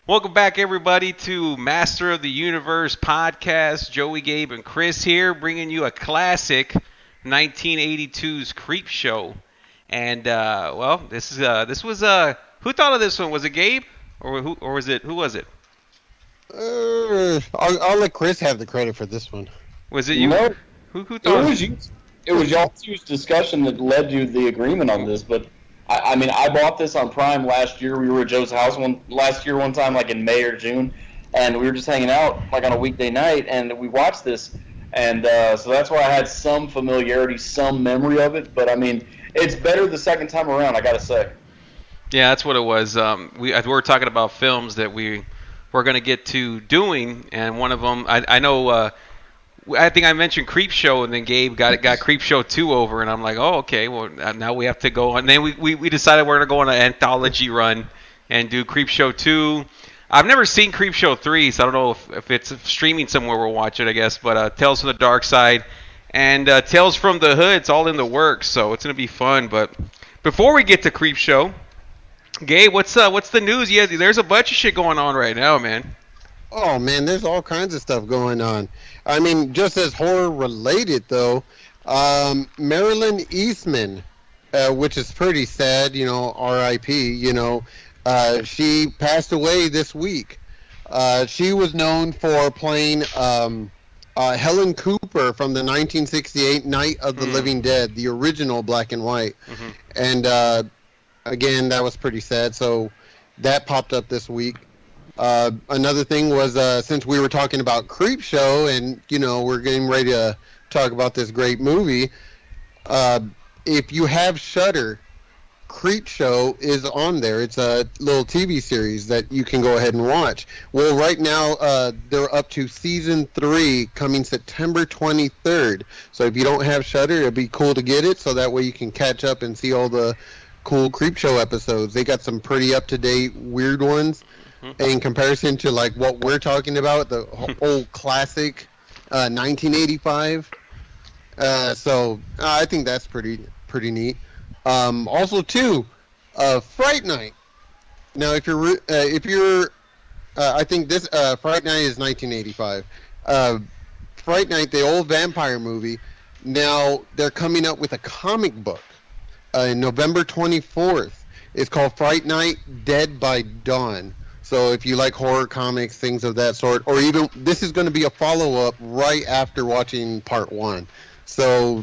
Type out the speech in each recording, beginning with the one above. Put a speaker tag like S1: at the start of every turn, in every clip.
S1: Welcome back, everybody, to Master of the Universe podcast. Joey, Gabe, and Chris here, bringing you a classic 1982's Creepshow. And this was who thought of this one? Was it Gabe, or who was it?
S2: I'll let Chris have the credit for this one.
S1: Was it you?
S3: No,
S1: Who
S3: it
S1: thought?
S3: was you. It was y'all two's discussion that led to the agreement on this. But I mean, I bought this on Prime last year. We were at Joe's house last year one time, like in May or June, and we were just hanging out like on a weekday night, and we watched this, and so that's why I had some familiarity, some memory of it. But I mean, it's better the second time around, I gotta say.
S1: Yeah, that's what it was. We were talking about films that we were going to get to doing, and one of them, I know. I think I mentioned Creepshow, and then Gabe got Creepshow 2 over, and I'm like, oh, okay, well, now we have to go on. And then we decided we're going to go on an anthology run and do Creepshow 2. I've never seen Creepshow 3, so I don't know if it's streaming somewhere we'll watch it, I guess. But Tales from the Dark Side and Tales from the Hood, it's all in the works, so it's going to be fun. But before we get to Creepshow, Gabe, what's the news? Yeah, there's a bunch of shit going on right now, man.
S2: Oh man, there's all kinds of stuff going on. I mean, just as horror related though, Marilyn Eastman, which is pretty sad, R.I.P. She passed away this week. She was known for playing Helen Cooper from the 1968 Night of the Living Dead, the original black and white.
S1: Mm-hmm.
S2: And again, that was pretty sad. So that popped up this week. Another thing was since we were talking about Creepshow, and we're getting ready to talk about this great movie. If you have Shudder, Creepshow is on there. It's a little TV series that you can go ahead and watch. Well, right now they're up to season 3, coming September 23rd. So if you don't have Shudder, it'd be cool to get it, so that way you can catch up and see all the cool Creepshow episodes. They got some pretty up-to-date, weird ones. In comparison to like what we're talking about, the old classic 1985. So I think that's pretty neat. Also too, Fright Night. Now if you're I think this Fright Night is 1985. Fright Night, the old vampire movie. Now they're coming up with a comic book. November 24th. It's called Fright Night: Dead by Dawn. So if you like horror comics, things of that sort, or even this is going to be a follow-up right after watching part 1. So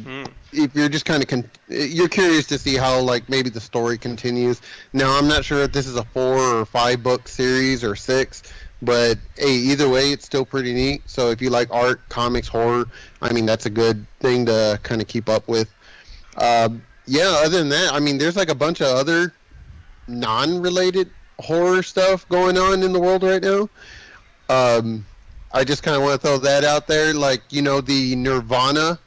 S2: if you're just kind of you're curious to see how like maybe the story continues. Now I'm not sure if this is a 4 or 5 book series or 6, but hey, either way it's still pretty neat. So if you like art, comics, horror, I mean that's a good thing to kind of keep up with. Yeah, other than that, I mean there's like a bunch of other non-related horror stuff going on in the world right now. I just kind of want to throw that out there, like the Nirvana.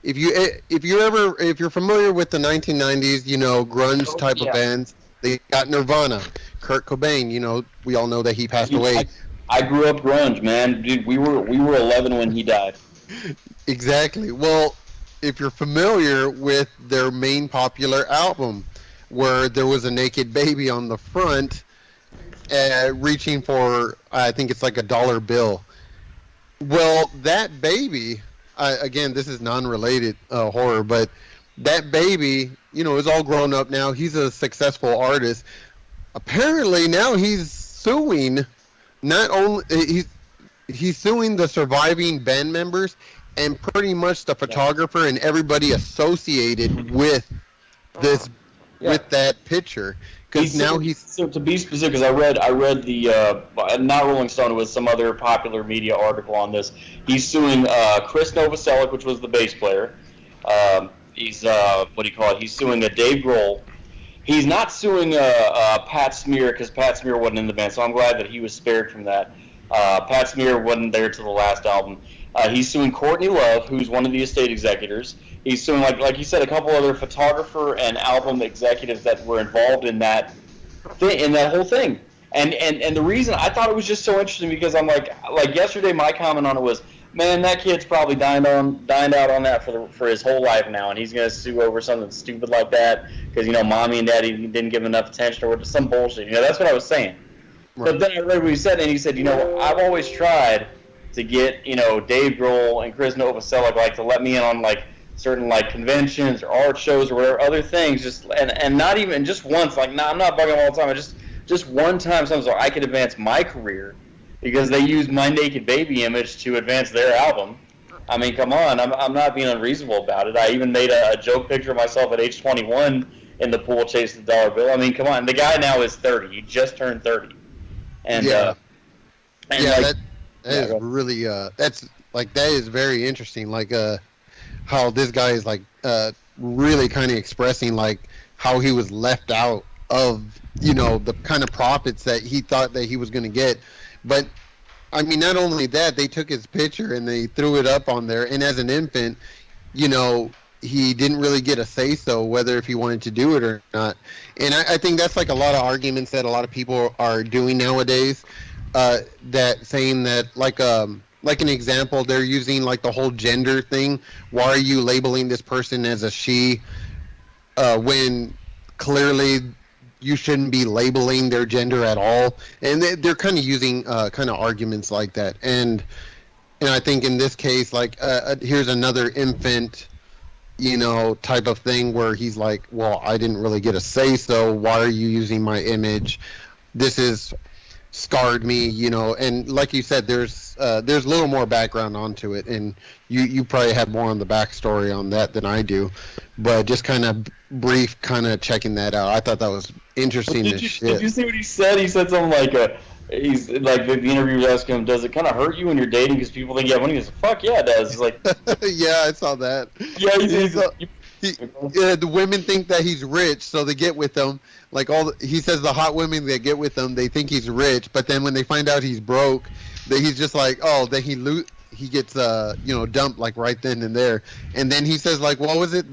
S2: If you're familiar with the 1990s, grunge type of bands, they got Nirvana. Kurt Cobain, we all know that he passed away.
S3: I grew up grunge, man. Dude, we were 11 when he died.
S2: Exactly. Well, if you're familiar with their main popular album, where there was a naked baby on the front, reaching for, I think it's like a dollar bill. Well, that baby, again, this is non-related horror, but that baby, is all grown up now. He's a successful artist. Apparently now he's suing, not only, he's suing the surviving band members and pretty much the photographer and everybody associated with this, with that picture.
S3: So to be specific, because I read the not Rolling Stone, it was some other popular media article on this. He's suing Chris Novoselic, which was the bass player. He's what do you call it? He's suing a Dave Grohl. He's not suing Pat Smear because Pat Smear wasn't in the band, so I'm glad that he was spared from that. Pat Smear wasn't there to the last album. He's suing Courtney Love, who's one of the estate executors. He's suing, like you said, a couple other photographer and album executives that were involved in that whole thing. And the reason I thought it was just so interesting because I'm like yesterday my comment on it was, man, that kid's probably dined out on that for his whole life now, and he's gonna sue over something stupid like that because mommy and daddy didn't give him enough attention or some bullshit. That's what I was saying. But then I read what he said, and he said, I've always tried to get, Dave Grohl and Chris Novoselic, like, to let me in on, like, certain, like, conventions or art shows or whatever, other things, just, and not even, just once, like, I'm not bugging them all the time, just one time, so I could advance my career, because they used my naked baby image to advance their album. I mean, come on, I'm not being unreasonable about it. I even made a joke picture of myself at age 21 in the pool chasing the dollar bill. I mean, come on, the guy now is 30. He just turned 30. And,
S2: that
S3: like,
S2: is really, that is very interesting, like, how this guy is, like, really kind of expressing, like, how he was left out of, the kind of profits that he thought that he was going to get. But I mean, not only that, they took his picture and they threw it up on there, and as an infant, he didn't really get a say-so whether if he wanted to do it or not. And I think that's like a lot of arguments that a lot of people are doing nowadays, that saying that, like an example, they're using, like, the whole gender thing. Why are you labeling this person as a she, when clearly you shouldn't be labeling their gender at all? And they're kind of using kind of arguments like that. And I think in this case, like, here's another infant, type of thing where he's like, well, I didn't really get a say, so why are you using my image? This is scarred me, and like you said, there's a little more background onto it, and you probably have more on the backstory on that than I do, but just kind of brief, kind of checking that out. I thought that was interesting.
S3: Did you see what he said? He said something like, he's like, the interviewer was asking him, does it kind of hurt you when you're dating because people think you have money? He's like, fuck yeah, it does. He's like,
S2: yeah, I saw that.
S3: Yeah,
S2: the women think that he's rich, so they get with him. Like, he says the hot women that get with him, they think he's rich, but then when they find out he's broke, that he's just like, oh, then he gets dumped, like, right then and there. And then he says, like, what was it?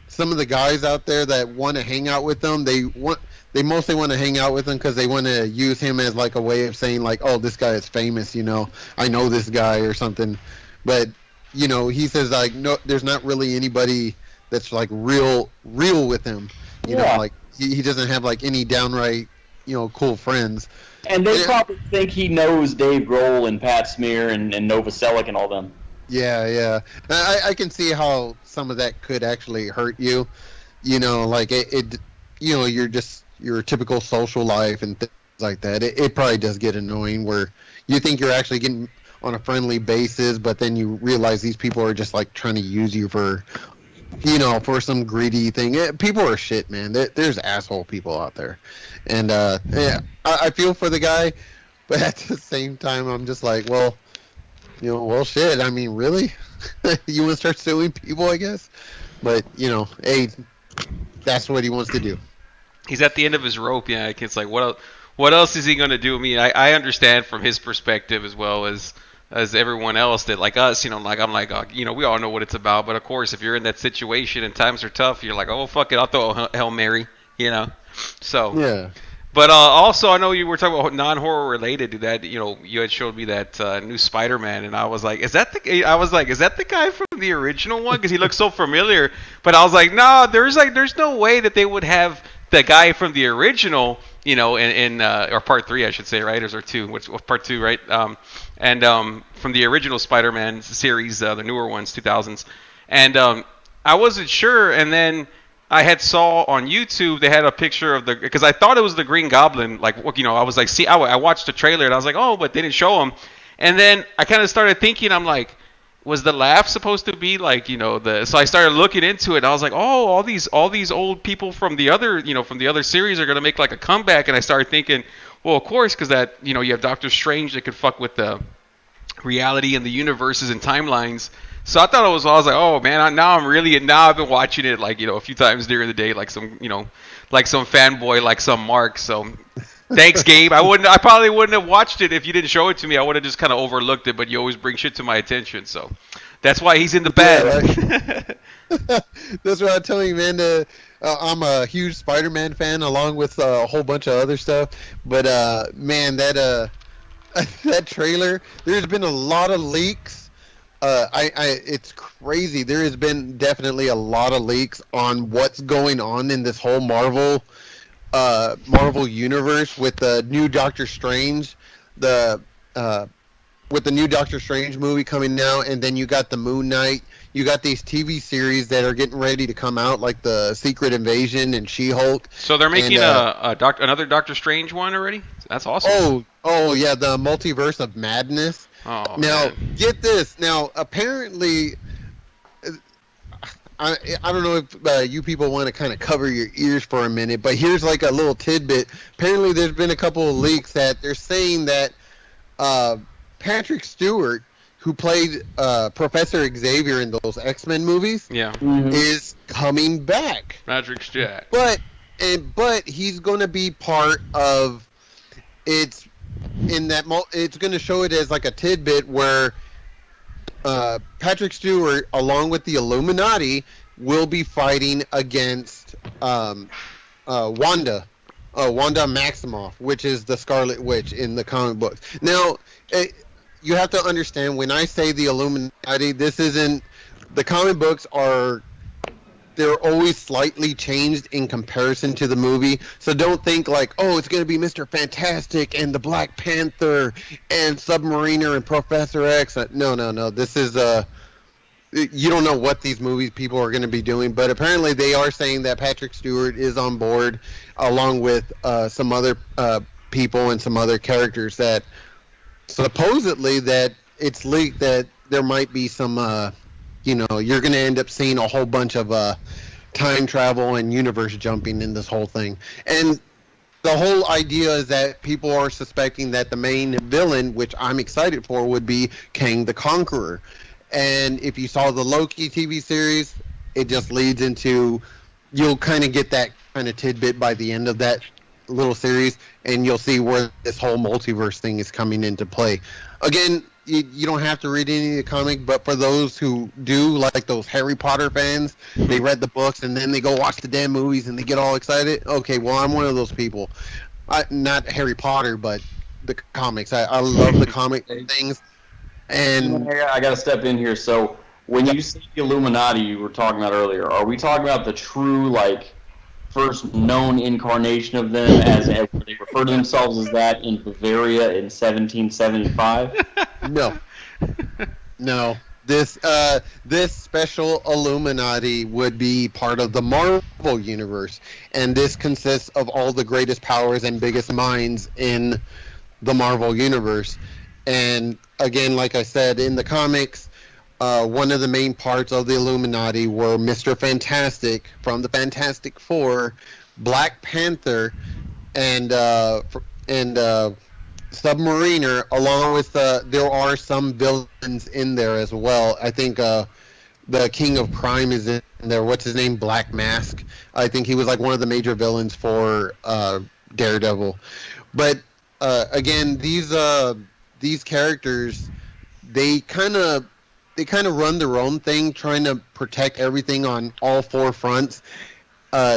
S2: Some of the guys out there that want to hang out with them, they mostly want to hang out with him because they want to use him as, like, a way of saying, like, oh, this guy is famous, I know this guy or something. But he says, like, no, there's not really anybody that's, like, real with him. Like, he doesn't have, like, any downright, cool friends.
S3: And they probably think he knows Dave Grohl and Pat Smear and Novoselic and all them.
S2: Yeah. I can see how some of that could actually hurt you. Like, your typical social life and things like that. It probably does get annoying where you think you're actually getting on a friendly basis, but then you realize these people are just, like, trying to use you for, for some greedy thing. People are shit, man. There's asshole people out there. And, I feel for the guy, but at the same time, I'm just like, well, shit. I mean, really? You want to start suing people, I guess? But, hey, that's what he wants to do.
S1: He's at the end of his rope, yeah. It's like, what else is he going to do? I mean, I understand from his perspective as well as everyone else that, like us, like, I'm like, we all know what it's about. But, of course, if you're in that situation and times are tough, you're like, oh, fuck it, I'll throw a Hail Mary, So,
S2: yeah.
S1: But also, I know you were talking about non-horror related to that. You had showed me that new Spider-Man, and I was like, is that the guy from the original one? Because he looks so familiar. But I was like, no, there's no way that they would have the guy from the original, in or part 3, I should say, right? Or is there 2? What's part 2, right? From the original Spider-Man series, the newer ones, 2000s, and I wasn't sure, and then I had saw on YouTube they had a picture of because I thought it was the Green Goblin, like, I was like, see, I watched the trailer and I was like, oh, but they didn't show him, and then I kind of started thinking, I'm like, was the laugh supposed to be like, so I started looking into it, and I was like, oh, all these old people from the other series are gonna make like a comeback, and I started thinking, well, of course, because that, you have Doctor Strange that could fuck with the reality and the universes and timelines. So I thought I was like, oh man, now I've been watching it, like, a few times during the day, like some, like some fanboy, like some Mark. So thanks, Gabe. I probably wouldn't have watched it if you didn't show it to me. I would have just kind of overlooked it, but you always bring shit to my attention. So that's why he's in the bed.
S2: Yeah, right. That's what I'm telling you, man. I'm a huge Spider-Man fan along with a whole bunch of other stuff. But, man, that trailer, there's been a lot of leaks. It's crazy. There has been definitely a lot of leaks on what's going on in this whole Marvel Marvel Universe with the new Doctor Strange, the with the new Doctor Strange movie coming out, and then you got the Moon Knight. You got these TV series that are getting ready to come out, like the Secret Invasion and She-Hulk.
S1: So they're making another Doctor Strange one already? That's awesome.
S2: Oh yeah, the Multiverse of Madness.
S1: Oh,
S2: now,
S1: man.
S2: get this. Now, apparently, I don't know if you people want to kind of cover your ears for a minute, but here's like a little tidbit. Apparently, there's been a couple of leaks that they're saying that Patrick Stewart, who played Professor Xavier in those X-Men movies, is coming back.
S1: Patrick Stewart.
S2: But he's going to be part of it's going to show it as like a tidbit where Patrick Stewart, along with the Illuminati, will be fighting against Wanda Maximoff, which is the Scarlet Witch in the comic books. Now, you have to understand, when I say the Illuminati, this isn't... The comic books they're always slightly changed in comparison to the movie. So don't think like, oh, it's going to be Mr. Fantastic and the Black Panther and Submariner and Professor X. No. This is... you don't know what these movies people are going to be doing, but apparently they are saying that Patrick Stewart is on board, along with some other people and some other characters that supposedly that it's leaked that there might be some, you're going to end up seeing a whole bunch of time travel and universe jumping in this whole thing. And the whole idea is that people are suspecting that the main villain, which I'm excited for, would be Kang the Conqueror. And if you saw the Loki TV series, it just leads into, you'll kind of get that kind of tidbit by the end of that little series, and you'll see where this whole multiverse thing is coming into play. Again, you don't have to read any of the comic, but for those who do, like those Harry Potter fans, they read the books and then they go watch the damn movies and they get all excited. Okay, well, I'm one of those people. Not Harry Potter, but the comics. I love the comic things. And
S3: I got to step in here. So when you say the Illuminati you were talking about earlier, are we talking about the true, like, first known incarnation of them, as they refer to themselves as that in Bavaria in 1775?
S2: No. This special Illuminati would be part of the Marvel universe, and this consists of all the greatest powers and biggest minds in the Marvel universe. And again, like I said, in the comics, one of the main parts of the Illuminati were Mr. Fantastic from the Fantastic Four, Black Panther, and Submariner, along with there are some villains in there as well. I think the King of Crime is in there. What's his name? Black Mask. I think he was like one of the major villains for Daredevil. But again, these characters, they kind of run their own thing, trying to protect everything on all four fronts,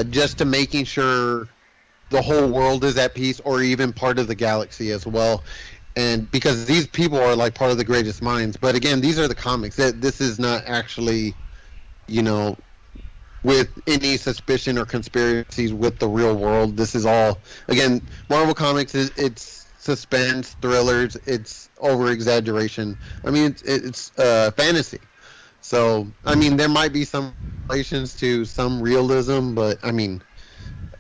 S2: just to making sure the whole world is at peace, or even part of the galaxy as well. And because these people are like part of the greatest minds. But again, these are the comics. This is not actually, with any suspicion or conspiracies with the real world. This is all, again, Marvel Comics it's suspense, thrillers, it's over-exaggeration. I mean, it's fantasy. So, I mean, there might be some relations to some realism, but, I mean,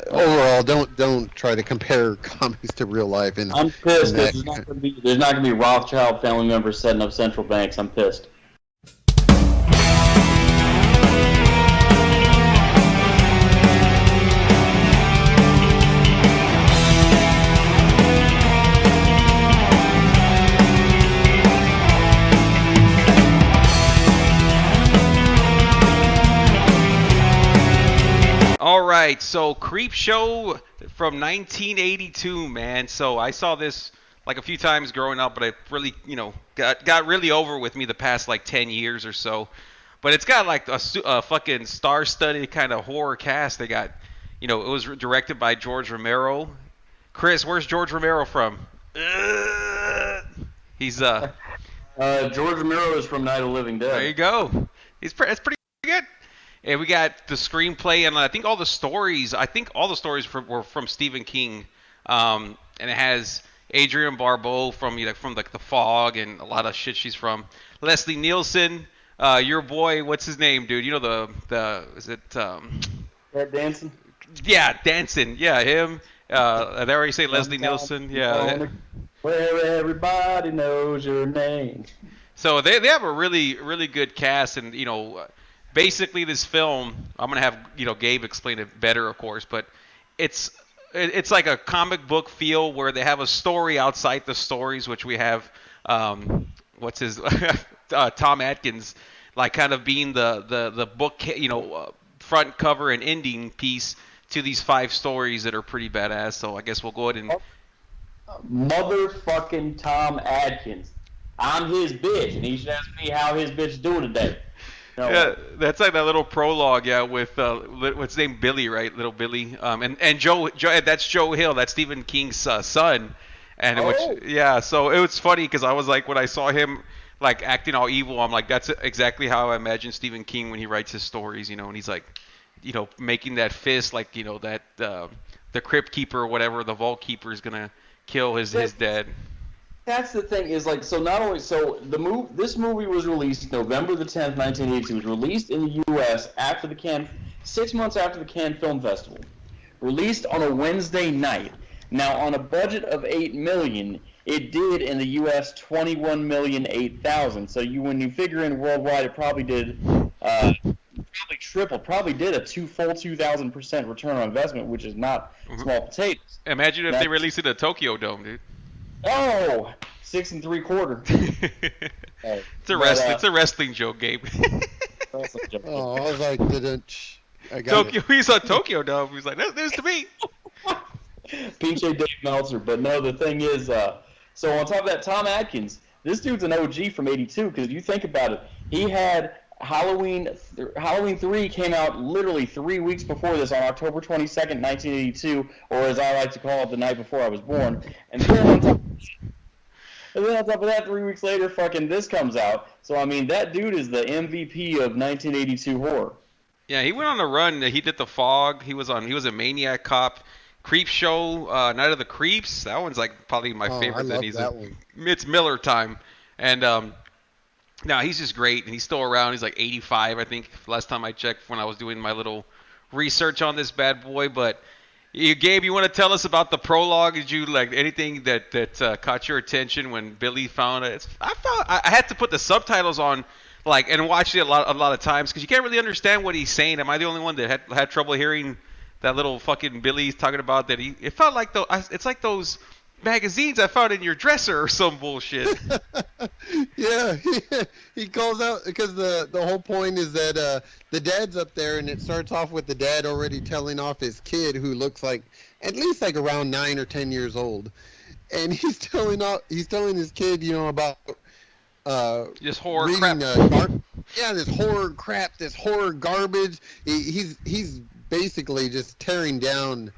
S2: overall, don't try to compare comics to real life. And
S3: I'm pissed. There's not going to be Rothschild family members setting up central banks. I'm pissed.
S1: All right, so Creepshow from 1982, man. So I saw this like a few times growing up, but it really, got really over with me the past like 10 years or so. But it's got like a fucking star-studded kind of horror cast. They got, it was directed by George Romero. Chris, where's George Romero from? He's
S3: George Romero is from Night of the Living Dead.
S1: There you go. It's pretty good. And we got the screenplay, and I think all the stories. I think all the stories were from Stephen King, and it has Adrienne Barbeau from from like The Fog and a lot of shit she's from. Leslie Nielsen, your boy, what's his name, dude? You know the is it?
S3: Ted Danson.
S1: Yeah, Danson. Yeah, him. Did I already say Leslie Nielsen? Yeah.
S3: Where everybody knows your name.
S1: So they have a really good cast, and basically this film, I'm gonna have Gabe explain it better, of course, but it's like a comic book feel where they have a story outside the stories, which we have what's his Tom Atkins, like kind of being the book front cover and ending piece to these 5 stories that are pretty badass. So I guess we'll go ahead and
S3: motherfucking Tom Atkins. I'm his bitch, and he should ask me how his bitch doing today.
S1: Yeah, that's like that little prologue, with what's his name, Billy, right? Little Billy, and Joe, that's Joe Hill, that's Stephen King's son, and so it was funny because I was like, when I saw him like acting all evil, I'm like, that's exactly how I imagine Stephen King when he writes his stories, and he's like, making that fist, like that the crypt keeper or whatever, the vault keeper is gonna kill his dad.
S3: That's the thing is like, so not only this movie was released November the 10th, 1982. It was released in the U.S. after the Cannes, 6 months after the Cannes Film Festival. Released on a Wednesday night. Now on a budget of $8 million, it did in the U.S. $21,008,000. So when you figure in worldwide, it probably did probably tripled. Probably did a full 2,000% return on investment, which is not small potatoes.
S1: Imagine if they released it at Tokyo Dome, dude.
S3: Oh, 6 3/4.
S1: It's a wrestling joke, Gabe.
S2: Oh, I was like, I got
S1: Tokyo. He's on Tokyo Dome. He's like, there's to me.
S3: PJ Dave Meltzer. But no, the thing is, so on top of that, Tom Atkins, this dude's an OG from '82. Because you think about it, he had Halloween 3 came out literally 3 weeks before this on October 22nd, 1982, or as I like to call it, the night before I was born. And then on top of that, 3 weeks later, fucking this comes out. So, I mean, that dude is the MVP of 1982 horror.
S1: Yeah, he went on a run. He did The Fog. He was a Maniac Cop. Creepshow, Night of the Creeps. That one's like probably my favorite.
S2: I love that one.
S1: It's Miller time. And no, he's just great, and he's still around. He's like 85, I think, last time I checked when I was doing my little research on this bad boy. But Gabe, you want to tell us about the prologue? Did you like anything that caught your attention when Billy found it? I had to put the subtitles on, and watch it a lot of times because you can't really understand what he's saying. Am I the only one that had trouble hearing that little fucking Billy talking about that? It felt like it's like those magazines I found in your dresser or some bullshit.
S2: Yeah, he calls out because the whole point is that the dad's up there, and it starts off with the dad already telling off his kid who looks like at least like around 9 or 10 years old, and he's telling his kid about
S1: this horror
S2: reading,
S1: crap.
S2: this horror crap, this horror garbage. He's basically just tearing down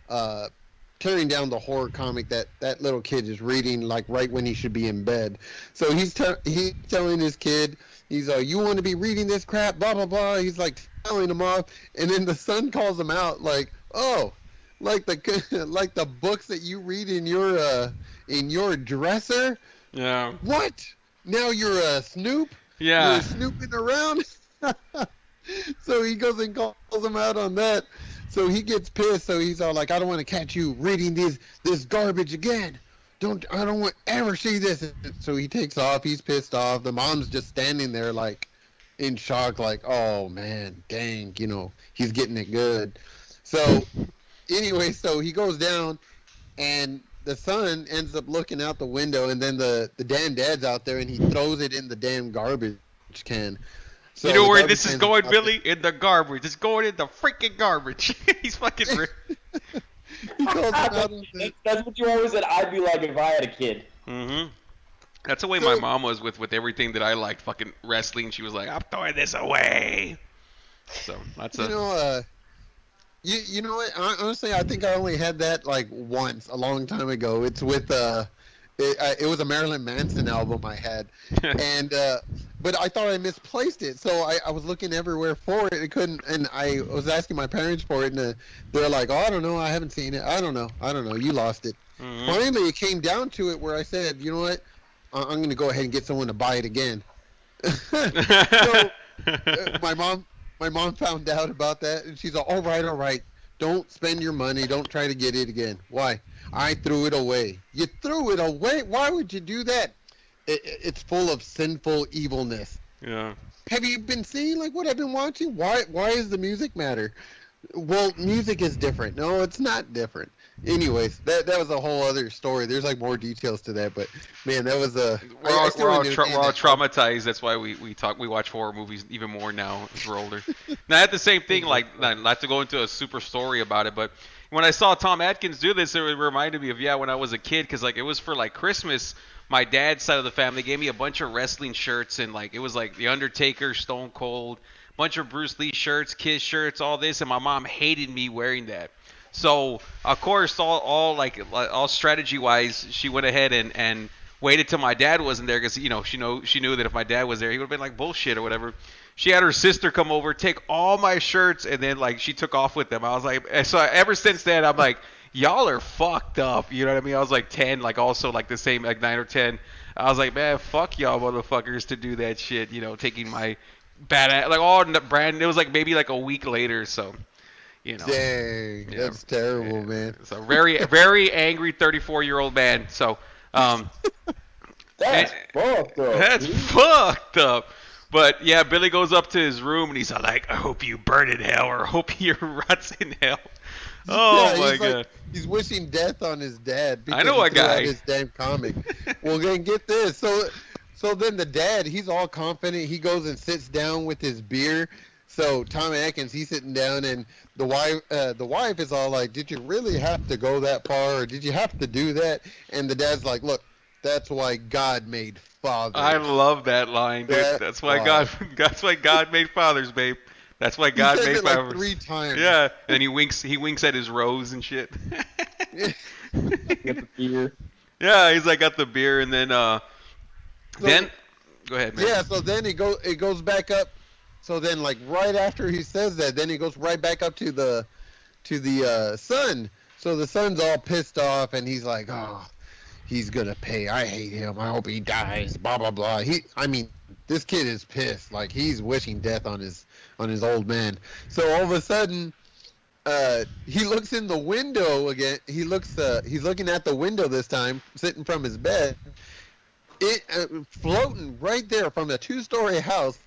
S2: the horror comic that little kid is reading, like right when he should be in bed. So he's telling his kid, he's like, you want to be reading this crap, blah blah blah. He's like telling him off, and then the son calls him out like, oh, like the books that you read in your dresser.
S1: Yeah.
S2: What? Now you're a snoop?
S1: Yeah.
S2: You're snooping around. So he goes and calls him out on that. So he gets pissed. So he's all like, I don't want to catch you reading this garbage again. I don't want to ever see this. So he takes off. He's pissed off. The mom's just standing there like in shock, like, oh man, dang, he's getting it good. So anyway, so he goes down, and the son ends up looking out the window, and then the damn dad's out there, and he throws it in the damn garbage can. So
S1: you know where this is going, Billy? In the garbage. It's going in the freaking garbage. He's fucking.
S2: He calls him out on that.
S3: That's what you always said. I'd be like if I had a kid.
S1: Mm-hmm. That's the way my mom was with everything that I liked. Fucking wrestling. She was like, I'm throwing this away. So that's
S2: you know what? Honestly, I think I only had that like once a long time ago. It's with it was a Marilyn Manson album I had, and but I thought I misplaced it, so I was looking everywhere for it. I couldn't, and I was asking my parents for it, and they're like, "Oh, I don't know. I haven't seen it. I don't know. You lost it."
S1: Mm-hmm.
S2: Finally, it came down to it where I said, "You know what? I'm going to go ahead and get someone to buy it again." So my mom found out about that, and she's like, "All right. Don't spend your money. Don't try to get it again." Why? I threw it away. You threw it away? Why would you do that? It's full of sinful evilness.
S1: Yeah.
S2: Have you been seeing like what I've been watching? Why does the music matter? Well, music is different. No, it's not different. Anyways, that was a whole other story. There's like more details to that, but man, that was a.
S1: We're all traumatized. That's why we watch horror movies even more now as we're older. Now, I had the same thing. Like, not to go into a super story about it, but when I saw Tom Atkins do this, it reminded me of when I was a kid, because like it was for like Christmas. My dad's side of the family gave me a bunch of wrestling shirts, and like it was like The Undertaker, Stone Cold, bunch of Bruce Lee shirts, Kiss shirts, all this, and my mom hated me wearing that. So of course, all strategy wise, she went ahead and waited till my dad wasn't there, because she knew that if my dad was there, he would have been like bullshit or whatever. She had her sister come over, take all my shirts, and then like she took off with them. I was like, so ever since then, I'm like, y'all are fucked up. You know what I mean? I was like 10, like also like the same, like 9 or 10. I was like, man, fuck y'all motherfuckers to do that shit. Taking my badass, like all brand. It was like maybe like a week later, so.
S2: Dang, that's terrible, man.
S1: It's a very, very angry 34-year-old man. So,
S3: that's fucked up.
S1: That's fucked up. But yeah, Billy goes up to his room and he's like, "I hope you burn in hell, or I hope you rots in hell." Oh my god!
S2: Like, he's wishing death on his dad.
S1: I know a guy.
S2: His damn comic. Well, then get this. So then the dad, he's all confident. He goes and sits down with his beer. So Tom Atkins, he's sitting down, and the wife is all like, "Did you really have to go that far, or did you have to do that?" And the dad's like, "Look, that's why God made fathers."
S1: I love that line, dude. That's why God made fathers, babe. That's why God made fathers.
S2: Like 3 times.
S1: Yeah, and he winks at his rose and shit.
S3: Get the beer.
S1: Yeah, he's like got the beer, and then then go ahead, man.
S2: Yeah, so then it goes back up. So then, like right after he says that, then he goes right back up to the son. So the son's all pissed off, and he's like, "Oh, he's gonna pay. I hate him. I hope he dies." Blah blah blah. This kid is pissed. Like he's wishing death on his old man. So all of a sudden, he looks in the window again. He's looking at the window this time, sitting from his bed. Floating right there from a 2-story house.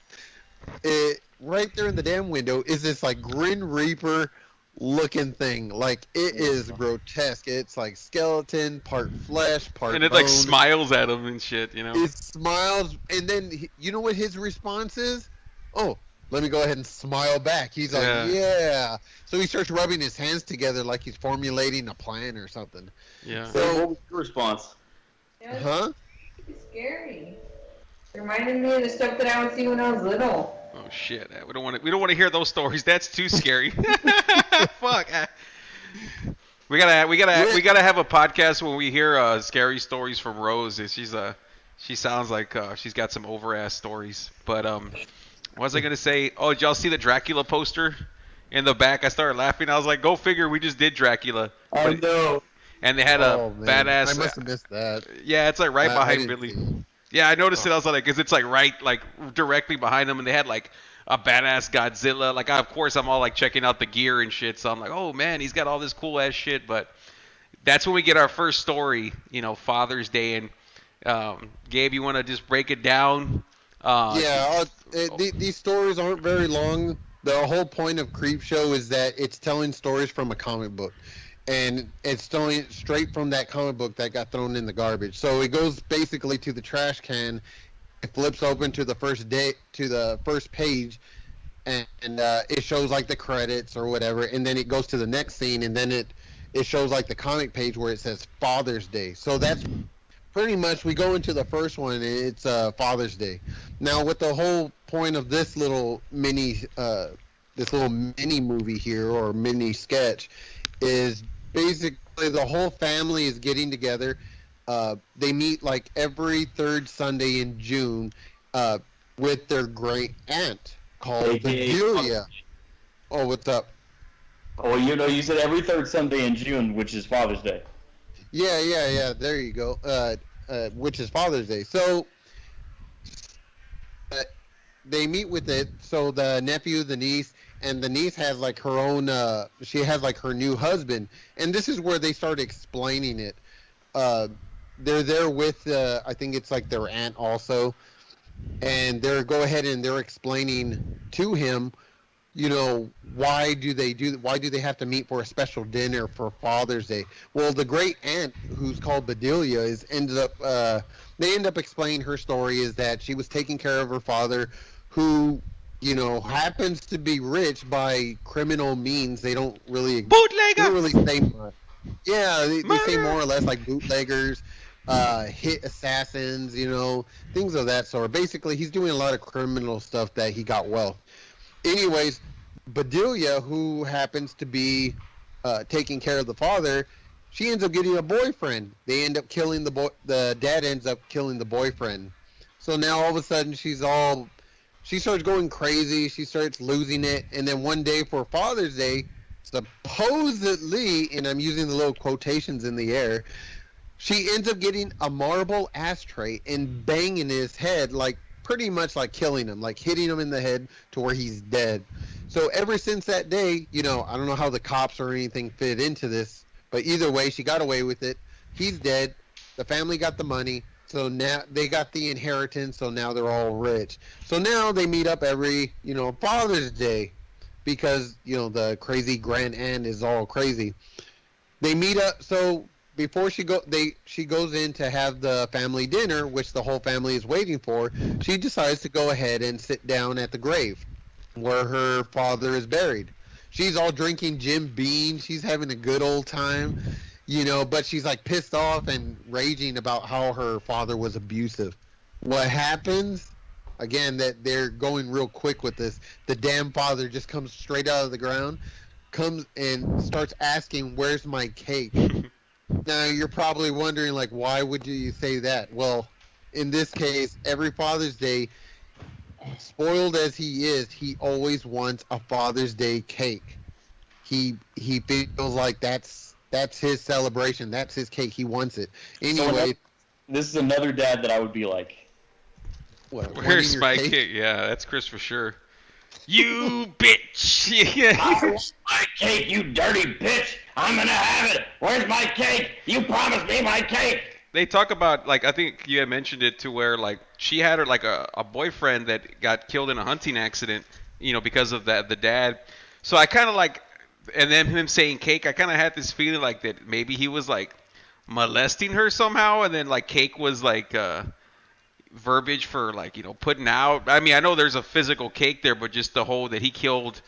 S2: Right there in the damn window is this like Grim Reaper looking thing. Like it is grotesque. It's like skeleton, part flesh, part
S1: and it
S2: bone.
S1: Like smiles at him and shit.
S2: It smiles, and then you know what his response is? Oh, let me go ahead and smile back. He's like, yeah. So he starts rubbing his hands together like he's formulating a plan or something.
S1: Yeah.
S3: So what was your response?
S2: Huh?
S4: It's scary. It reminded me of the stuff that I would see when I was little.
S1: Oh shit! We don't want to hear those stories. That's too scary. Fuck. We gotta have a podcast when we hear scary stories from Rose. She sounds like she's got some over-ass stories. But what was I gonna say? Oh, did y'all see the Dracula poster in the back? I started laughing. I was like, "Go figure, we just did Dracula."
S3: Oh no!
S1: And they had a badass.
S2: I must have missed that.
S1: Yeah, it's like right behind Billy. Yeah, I noticed it. I was like, because it's like right, like directly behind them, and they had like a badass Godzilla. Like, of course, I'm all like checking out the gear and shit. So I'm like, oh man, he's got all this cool ass shit. But that's when we get our first story, Father's Day. And Gabe, you want to just break it down?
S2: These stories aren't very long. The whole point of Creepshow is that it's telling stories from a comic book. And it's telling straight from that comic book that got thrown in the garbage. So it goes basically to the trash can, it flips open to the first page, and it shows like the credits or whatever, and then it goes to the next scene, and then it shows like the comic page where it says Father's Day. So that's pretty much, we go into the first one, and it's Father's Day. Now, with the whole point of this little mini movie here, or mini sketch, is basically the whole family is getting together. They meet like every third Sunday in June. with their great aunt called
S3: AKA
S2: Bedelia. Oh, what's up?
S3: Oh, you said every third Sunday in June, which is Father's Day.
S2: Yeah. There you go. Which is Father's Day. So they meet with it. So the nephew, the niece, and the niece has like her own. She has like her new husband, and this is where they start explaining it. They're there with. I think it's like their aunt also, and they're explaining to him, why do they have to meet for a special dinner for Father's Day? Well, the great aunt, who's called Bedelia, they end up explaining her story is that she was taking care of her father, who happens to be rich by criminal means. They don't really say much. Yeah, they say more or less like bootleggers, hit assassins, things of that sort. Basically, he's doing a lot of criminal stuff that he got wealth. Anyways, Bedelia, who happens to be taking care of the father, she ends up getting a boyfriend. They end up killing the dad ends up killing the boyfriend. So now all of a sudden she starts going crazy. She starts losing it. And then one day for Father's Day, supposedly, and I'm using the little quotations in the air, she ends up getting a marble ashtray and banging his head, like pretty much like killing him, like hitting him in the head to where he's dead. So ever since that day, I don't know how the cops or anything fit into this, but either way, she got away with it. He's dead. The family got the money. So now they got the inheritance. So now they're all rich. So now they meet up every, Father's Day, because, the crazy grand aunt is all crazy. They meet up. So before she goes in to have the family dinner, which the whole family is waiting for, she decides to go ahead and sit down at the grave where her father is buried. She's all drinking Jim Beam. She's having a good old time, but she's like pissed off and raging about how her father was abusive. What happens? Again, that they're going real quick with this. The damn father just comes straight out of the ground, comes and starts asking, "Where's my cake?" Now, you're probably wondering, like, why would you say that? Well, in this case, every Father's Day, spoiled as he is, he always wants a Father's Day cake. He feels like that's his celebration. That's his cake. He wants it. Anyway.
S3: This is another dad that I would be like,
S1: where's my cake? Yeah, that's Chris for sure. You bitch!
S3: I want my cake, you dirty bitch! I'm gonna have it! Where's my cake? You promised me my cake!
S1: They talk about, like, I think you had mentioned it, to where, like, she had her, like, a boyfriend that got killed in a hunting accident, because of that, the dad. So I kind of like, and then him saying cake, I kind of had this feeling like that maybe he was, like, molesting her somehow, and then, like, cake was, like, verbiage for, like, putting out. I mean, I know there's a physical cake there, but just the whole that he killed,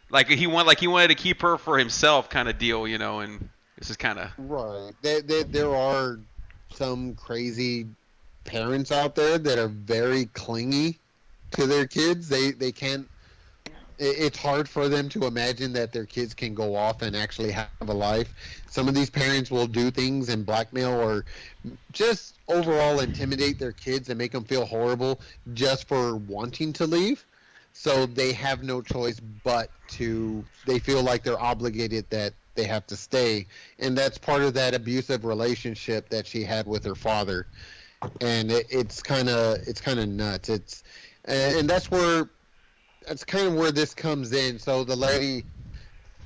S1: like he wanted to keep her for himself kind of deal, and this is kind of
S2: right. There are some crazy parents out there that are very clingy to their kids. They can't. It's hard for them to imagine that their kids can go off and actually have a life. Some of these parents will do things and blackmail or just overall intimidate their kids and make them feel horrible just for wanting to leave. So they have no choice but they feel like they're obligated that they have to stay. And that's part of that abusive relationship that she had with her father. And it's kind of nuts. And that's kind of where this comes in. So the lady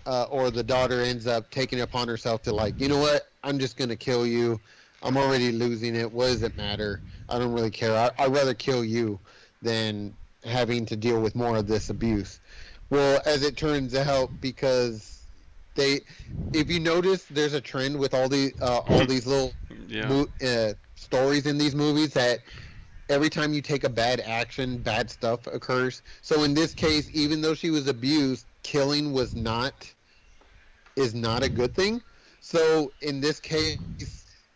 S2: or the daughter ends up taking it upon herself to, like, you know what? I'm just going to kill you. I'm already losing it. What does it matter? I don't really care. I'd rather kill you than having to deal with more of this abuse. Well, as it turns out, because if you notice, there's a trend with all these little stories in these movies that every time you take a bad action, bad stuff occurs. So in this case, even though she was abused, killing is not a good thing. So in this case,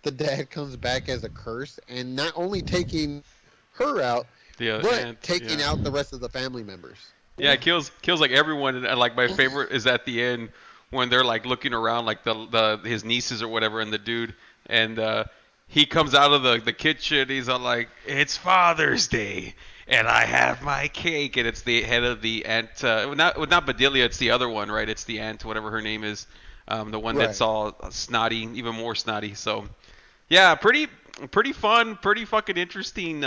S2: the dad comes back as a curse, and not only taking her out, but taking out the rest of the family members.
S1: Yeah, it kills like everyone. And like my favorite is at the end when they're like looking around, like his nieces or whatever, and the dude, and he comes out of the kitchen. He's all like, "It's Father's Day, and I have my cake." And it's the head of the aunt, not Bedelia. It's the other one, right? It's the aunt, whatever her name is, the one that's all snotty, even more snotty. So, yeah, pretty fun, pretty fucking interesting,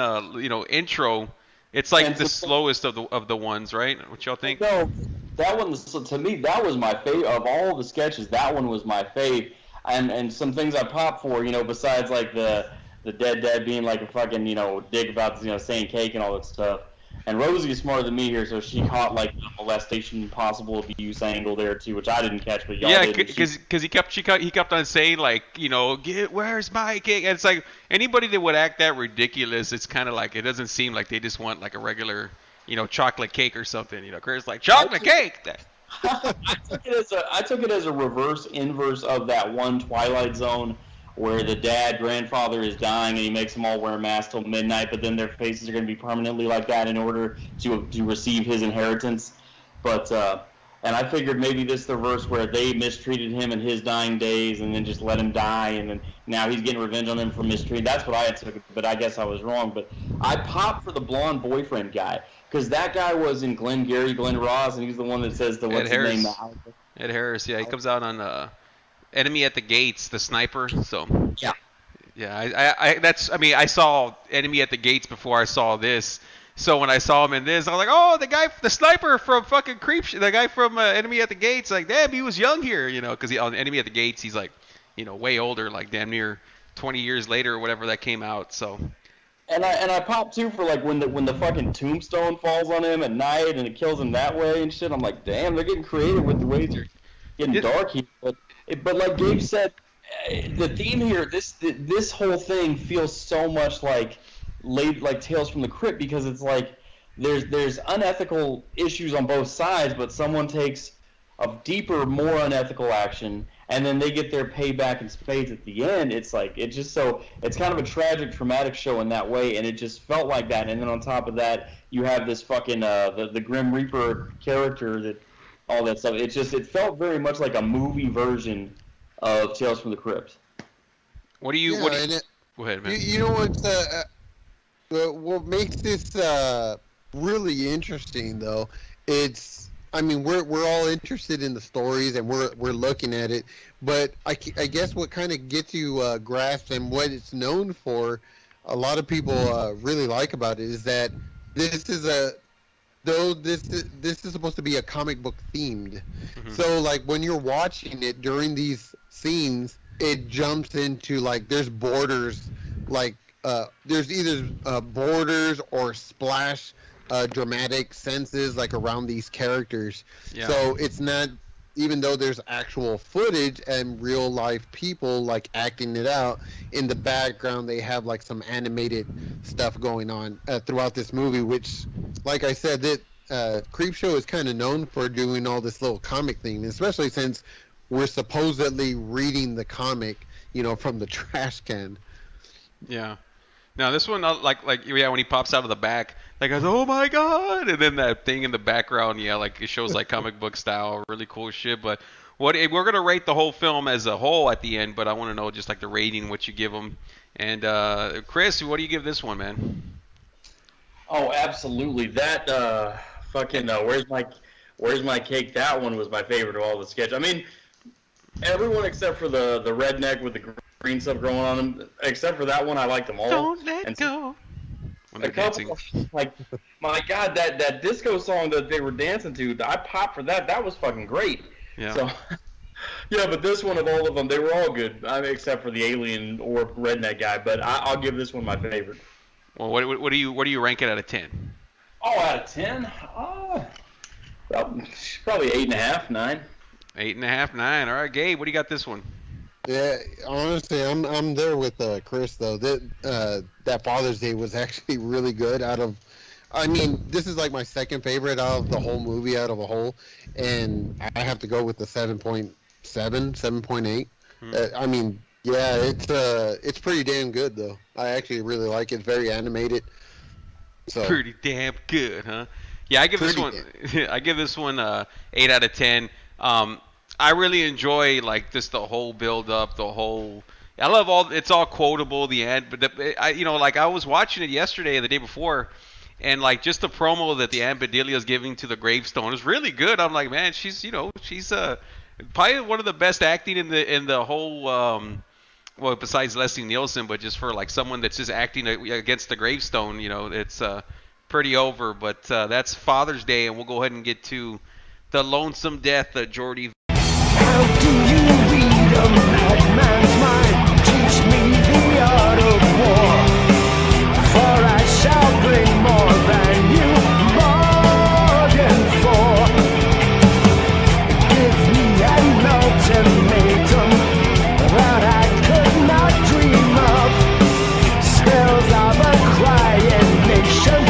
S1: intro. It's like the slowest of the ones, right? What y'all think?
S3: No, that one, to me, that was my favorite of all the sketches. That one was my fave, and some things I popped for, besides like the dead dad being like a fucking dick about saying cake and all that stuff. And Rosie is smarter than me here, so she caught like the molestation, possible abuse angle there too, which I didn't catch, but y'all did.
S1: Yeah, because he kept on saying like, where's my cake? And it's like anybody that would act that ridiculous, it's kind of like it doesn't seem like they just want like a regular, chocolate cake or something. Chris like chocolate cake.
S3: I took it as a reverse inverse of that one Twilight Zone where the grandfather is dying and he makes them all wear masks till midnight, but then their faces are going to be permanently like that in order to receive his inheritance. But and I figured maybe this is the verse where they mistreated him in his dying days and then just let him die, and then now he's getting revenge on them for mistreating. That's what I had took, but I guess I was wrong. But I popped for the blonde boyfriend guy because that guy was in Glenn Ross, and he's the one that says the what's his name?
S1: Ed Harris, yeah, he comes out on Enemy at the Gates, the sniper. So yeah, I saw Enemy at the Gates before I saw this. So when I saw him in this, I was like, oh, the sniper from fucking Creepshow, the guy from Enemy at the Gates. Like, damn, he was young here, because on Enemy at the Gates, he's like, way older, like damn near 20 years later or whatever that came out. So.
S3: And I popped too for like when the fucking tombstone falls on him at night and it kills him that way and shit. I'm like, damn, they're getting creative with the ways they're getting dark here. But like Gabe said, the theme here, this whole thing feels so much like Tales from the Crypt, because it's like there's unethical issues on both sides, but someone takes a deeper, more unethical action, and then they get their payback in spades at the end. It's like it's kind of a tragic, traumatic show in that way, and it just felt like that. And then on top of that, you have this fucking the Grim Reaper character, that all that stuff. It felt very much like a movie version of Tales from the Crypt.
S1: Go ahead, man.
S2: You know what makes this really interesting though? We're all interested in the stories and we're looking at it, but I guess what kind of gets you grasped and what it's known for, a lot of people really like about it, is that this is supposed to be a comic book themed. Mm-hmm. So like when you're watching it during these scenes, it jumps into like there's borders, like there's either borders or splash dramatic senses like around these characters. Yeah. So it's not, even though there's actual footage and real life people like acting it out, in the background they have like some animated stuff going on throughout this movie, which, like I said, that Creepshow is kind of known for doing all this little comic thing, especially since we're supposedly reading the comic, from the trash can.
S1: Yeah. Now this one, when he pops out of the back, like, goes, oh my god, and then that thing in the background, like it shows like comic book style, really cool shit. But we're gonna rate the whole film as a whole at the end, but I want to know just like the rating, what you give them. And Chris, what do you give this one, man?
S3: Oh, absolutely. That where's my cake? That one was my favorite of all the sketches. I mean, everyone except for the redneck with the green stuff growing on him, except for that one, I liked them all.
S1: Don't let go. When they're dancing.
S3: Like, my God, that disco song that they were dancing to, I popped for that. That was fucking great. Yeah. So, yeah, but this one, of all of them, they were all good. Except for the alien or redneck guy. But I'll give this one my favorite.
S1: Well, what do you rank it out of 10?
S3: Oh, out of 10? Probably 8.5, 9.
S1: 8.5, 9. All right, Gabe, what do you got this one?
S2: Yeah, honestly, I'm there with Chris though. That Father's Day was actually really good. This is like my second favorite out of the whole movie, out of a whole, and I have to go with the 7.7, 7.8. It's pretty damn good though. I actually really like it. It's very animated. So
S1: pretty damn good, huh? Yeah, I give this one 8 out of 10. I really enjoy like just the whole build up, the whole I love all. It's all quotable. The end, but like I was watching it yesterday or the day before, and like just the promo that the Aunt Bedelia is giving to the gravestone is really good. I'm like, man, she's probably one of the best acting in the whole. Well, besides Leslie Nielsen, but just for like someone that's just acting against the gravestone, it's pretty over. But that's Father's Day, and we'll go ahead and get to the lonesome death of Jordy.
S5: How do you read a madman's mind? Teach me the art of war, for I shall bring more than you bargained for. Give me an ultimatum that I could not dream of. Spells of a crying nation.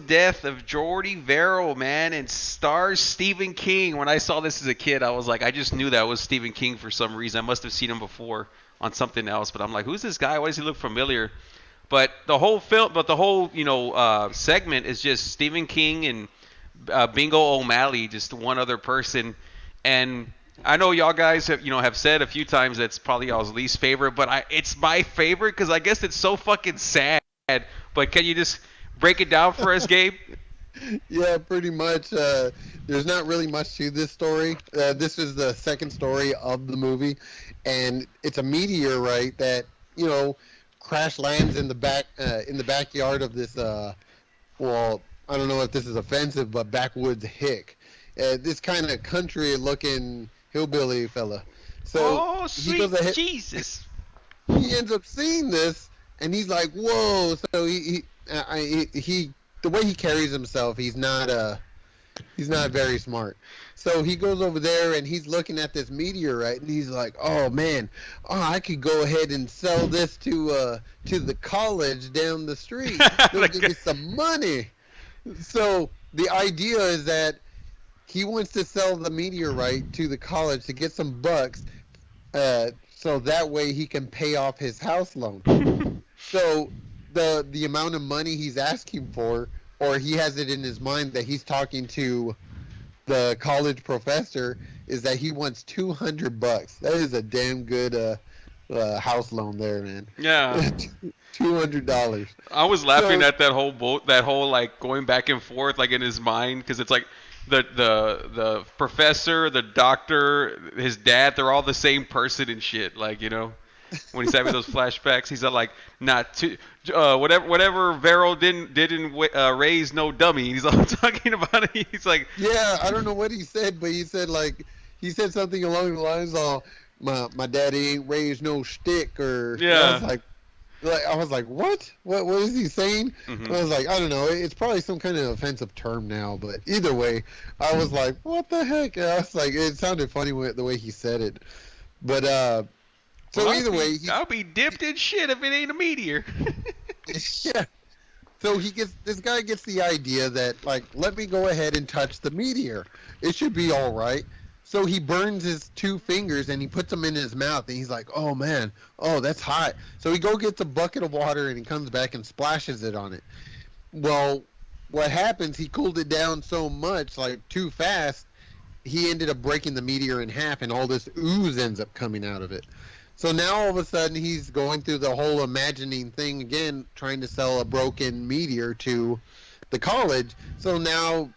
S1: Death of Jordy Verrill, man, and stars Stephen King. When I saw this as a kid, I was like, I just knew that was Stephen King for some reason. I must have seen him before on something else, but I'm like, who's this guy? Why does he look familiar? But the whole segment is just Stephen King and Bingo O'Malley, just one other person. And I know y'all guys have said a few times that's probably y'all's least favorite, but it's my favorite because I guess it's so fucking sad. But can you just break it down for us, Gabe?
S2: Yeah, pretty much. There's not really much to this story. This is the second story of the movie, and it's a meteorite that crash lands in the backyard of this. Well, I don't know if this is offensive, but backwoods hick. This kind of country-looking hillbilly fella. So
S1: sweet
S2: he goes ahead,
S1: Jesus!
S2: He ends up seeing this, and he's like, "Whoa!" So he the way he carries himself, he's not very smart. So he goes over there and he's looking at this meteorite and he's like, "Oh man, I could go ahead and sell this to the college down the street. They'll give me some money." So the idea is that he wants to sell the meteorite to the college to get some bucks, so that way he can pay off his house loan. So the amount of money he's asking for, or he has it in his mind that he's talking to the college professor, is that he wants $200. That is a damn good house loan there, man.
S1: Yeah.
S2: $200.
S1: I was laughing at that whole like going back and forth like in his mind, because it's like the professor, the doctor, his dad, they're all the same person and shit, like, when he's having those flashbacks, he's like, not to whatever Verrill didn't raise no dummy. He's all talking about it. He's like,
S2: yeah, I don't know what he said, but he said something along the lines of, my daddy ain't raised no stick, or
S1: yeah.
S2: I was like, what is he saying?
S1: Mm-hmm.
S2: I was like, I don't know. It's probably some kind of offensive term now, but either way, I was like, what the heck? And I was like, it sounded funny the way he said it, but so either way,
S1: I'll be dipped in shit if it ain't a meteor.
S2: Yeah. So this guy gets the idea that, like, let me go ahead and touch the meteor. It should be all right. So he burns his 2 fingers and he puts them in his mouth, and he's like, oh man, that's hot. So he gets a bucket of water and he comes back and splashes it on it. Well, what happens, he cooled it down so much, like too fast, he ended up breaking the meteor in half, and all this ooze ends up coming out of it. So now all of a sudden he's going through the whole imagining thing again, trying to sell a broken meteor to the college. So now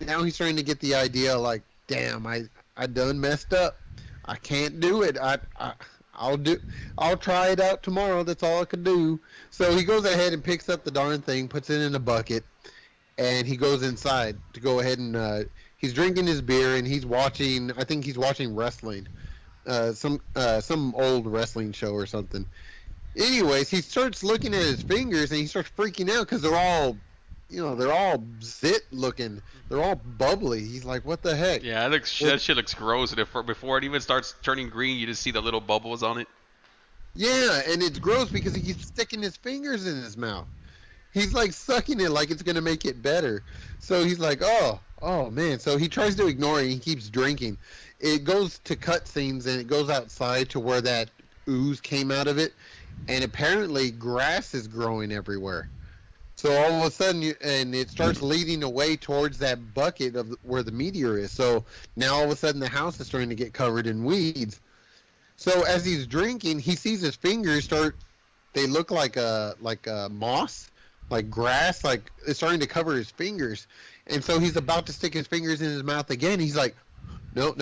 S2: he's trying to get the idea, like, damn, I done messed up. I can't do it. I'll try it out tomorrow. That's all I can do. So he goes ahead and picks up the darn thing, puts it in a bucket, and he goes inside to go ahead and he's drinking his beer, and he's watching wrestling. Some old wrestling show or something. Anyways, he starts looking at his fingers and he starts freaking out because they're all zit looking. They're all bubbly. He's like, what the heck?
S1: Yeah, that shit looks gross. And before it even starts turning green, you just see the little bubbles on it.
S2: Yeah, and it's gross because he keeps sticking his fingers in his mouth. He's like sucking it like it's going to make it better. So he's like, oh man. So he tries to ignore it and he keeps drinking. It goes to cutscenes and it goes outside to where that ooze came out of it, and apparently grass is growing everywhere. So all of a sudden, it starts leading away towards that bucket of where the meteor is. So now all of a sudden the house is starting to get covered in weeds. So as he's drinking, he sees his fingers start. They look like a moss, like grass, like it's starting to cover his fingers. And so he's about to stick his fingers in his mouth again. He's like, no,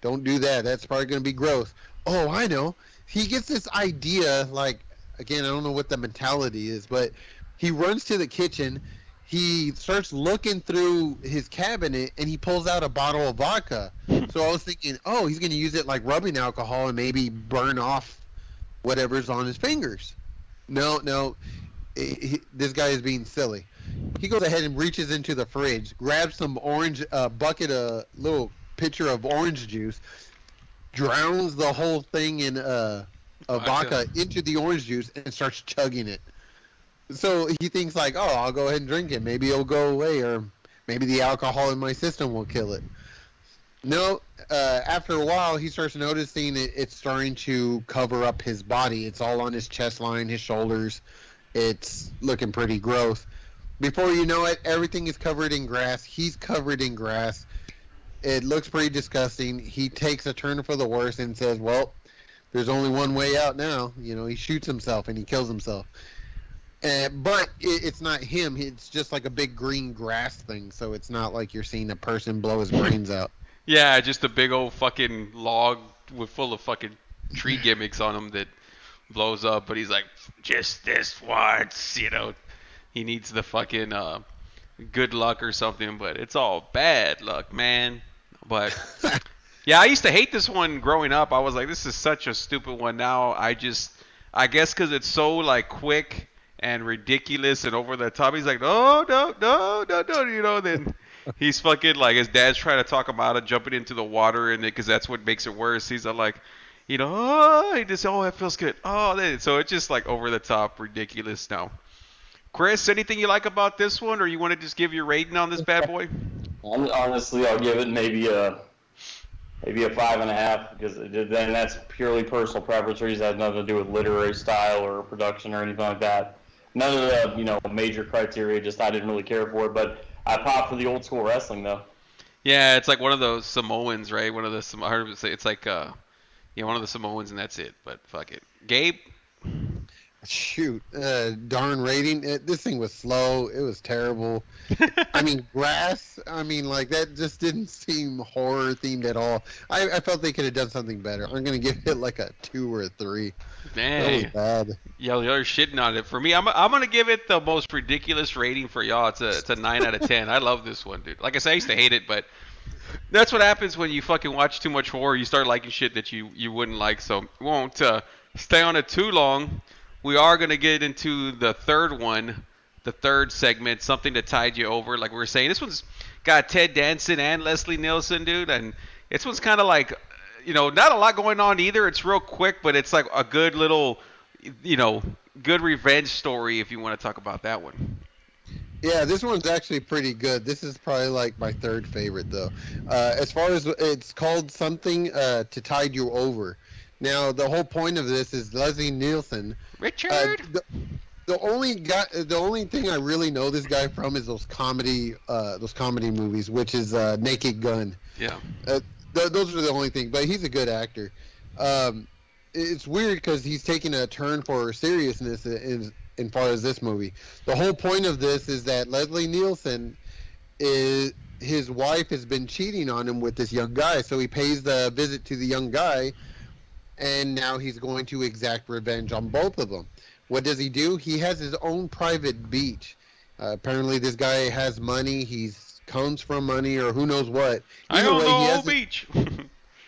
S2: don't do that. That's probably going to be gross. Oh, I know. He gets this idea, like, again, I don't know what the mentality is, but he runs to the kitchen. He starts looking through his cabinet, and he pulls out a bottle of vodka. So I was thinking, oh, he's going to use it like rubbing alcohol and maybe burn off whatever's on his fingers. No. This guy is being silly. He goes ahead and reaches into the fridge, grabs some orange, little pitcher of orange juice, drowns the whole thing in vodka into the orange juice, and starts chugging it. So he thinks like, oh, I'll go ahead and drink it. Maybe it'll go away, or maybe the alcohol in my system will kill it. No, after a while, he starts noticing it's starting to cover up his body. It's all on his chest line, his shoulders. It's looking pretty gross. Before you know it, everything is covered in grass. He's covered in grass. It looks pretty disgusting. He takes a turn for the worse and says, well, there's only one way out now. You know, he shoots himself and he kills himself. But it's not him. It's just like a big green grass thing. So it's not like you're seeing a person blow his brains out.
S1: Yeah, just a big old fucking log full of fucking tree gimmicks on him that blows up. But he's like, just this once, you know. He needs the fucking good luck or something. But it's all bad luck, man. But yeah, I used to hate this one growing up. I was like, this is such a stupid one. Now I guess because it's so like quick and ridiculous and over the top. He's like, no, you know. Then he's fucking like his dad's trying to talk him out of jumping into the water, and because that's what makes it worse. He's like, you know, it feels good. So it's just like over the top ridiculous now. Chris, anything you like about this one, or you want to just give your rating on this bad boy?
S3: Honestly, I'll give it maybe a 5.5, because then that's purely personal preference. It has nothing to do with literary style or production or anything like that. None of the major criteria. Just I didn't really care for it, but I popped for the old school wrestling though.
S1: Yeah, it's like one of those Samoans, right? One of the I heard him say it's like one of the Samoans, and that's it. But fuck it, Gabe.
S2: Shoot, darn rating. This thing was slow. It was terrible. I mean, grass. I mean, like that just didn't seem horror themed at all. I felt they could have done something better. I'm gonna give it like a 2 or a 3.
S1: Man,
S2: that was bad.
S1: Y'all are shitting on it. For me, I'm gonna give it the most ridiculous rating for y'all. It's a 9 out of 10. I love this one, dude. Like I said, I used to hate it, but that's what happens when you fucking watch too much horror. You start liking shit that you wouldn't like. So we won't stay on it too long. We are going to get into the third one, the third segment, something that tied you over. Like we were saying, this one's got Ted Danson and Leslie Nielsen, dude. And this one's kind of like, not a lot going on either. It's real quick, but it's like a good little, good revenge story if you want to talk about that one.
S2: Yeah, this one's actually pretty good. This is probably like my third favorite, though. As far as it's called something to tide you over. Now, the whole point of this is Leslie Nielsen.
S1: Richard.
S2: The only thing I really know this guy from is those comedy movies, which is Naked Gun.
S1: Yeah.
S2: Those are the only thing. But he's a good actor. It's weird because he's taking a turn for seriousness in far as this movie. The whole point of this is that Leslie Nielsen his wife has been cheating on him with this young guy, so he pays the visit to the young guy. And now he's going to exact revenge on both of them. What does he do? He has his own private beach. Apparently, this guy has money. He comes from money, or who knows what.
S1: I own the whole beach.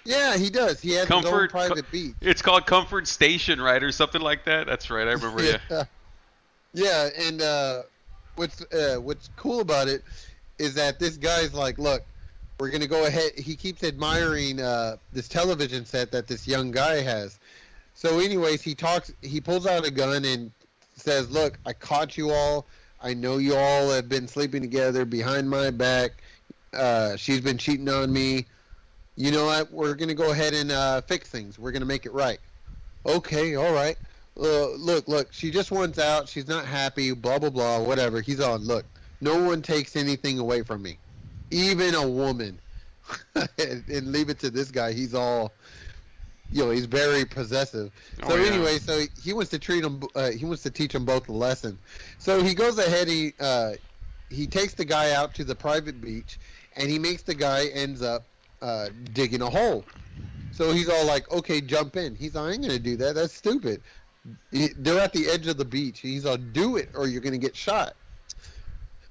S2: Yeah, he does. He has his own private beach.
S1: It's called Comfort Station, right, or something like that. That's right. I remember.
S2: Yeah. Yeah, and what's cool about it is that this guy's like, look. We're going to go ahead. He keeps admiring this television set that this young guy has. So anyways, he pulls out a gun and says, look, I caught you all. I know you all have been sleeping together behind my back. She's been cheating on me. You know what? We're going to go ahead and fix things. We're going to make it right. Okay, all right. Look, she just wants out. She's not happy, blah, blah, blah, whatever. He's on, look, no one takes anything away from me. Even a woman. And leave it to this guy. He's all he's very possessive. So anyway, so he wants to treat him. He wants to teach them both a lesson. So he goes ahead. He takes the guy out to the private beach, and he makes the guy ends up digging a hole. So he's all like, "Okay, jump in." He's like, "I ain't gonna do that. That's stupid." They're at the edge of the beach. He's all, "Do it, or you're gonna get shot."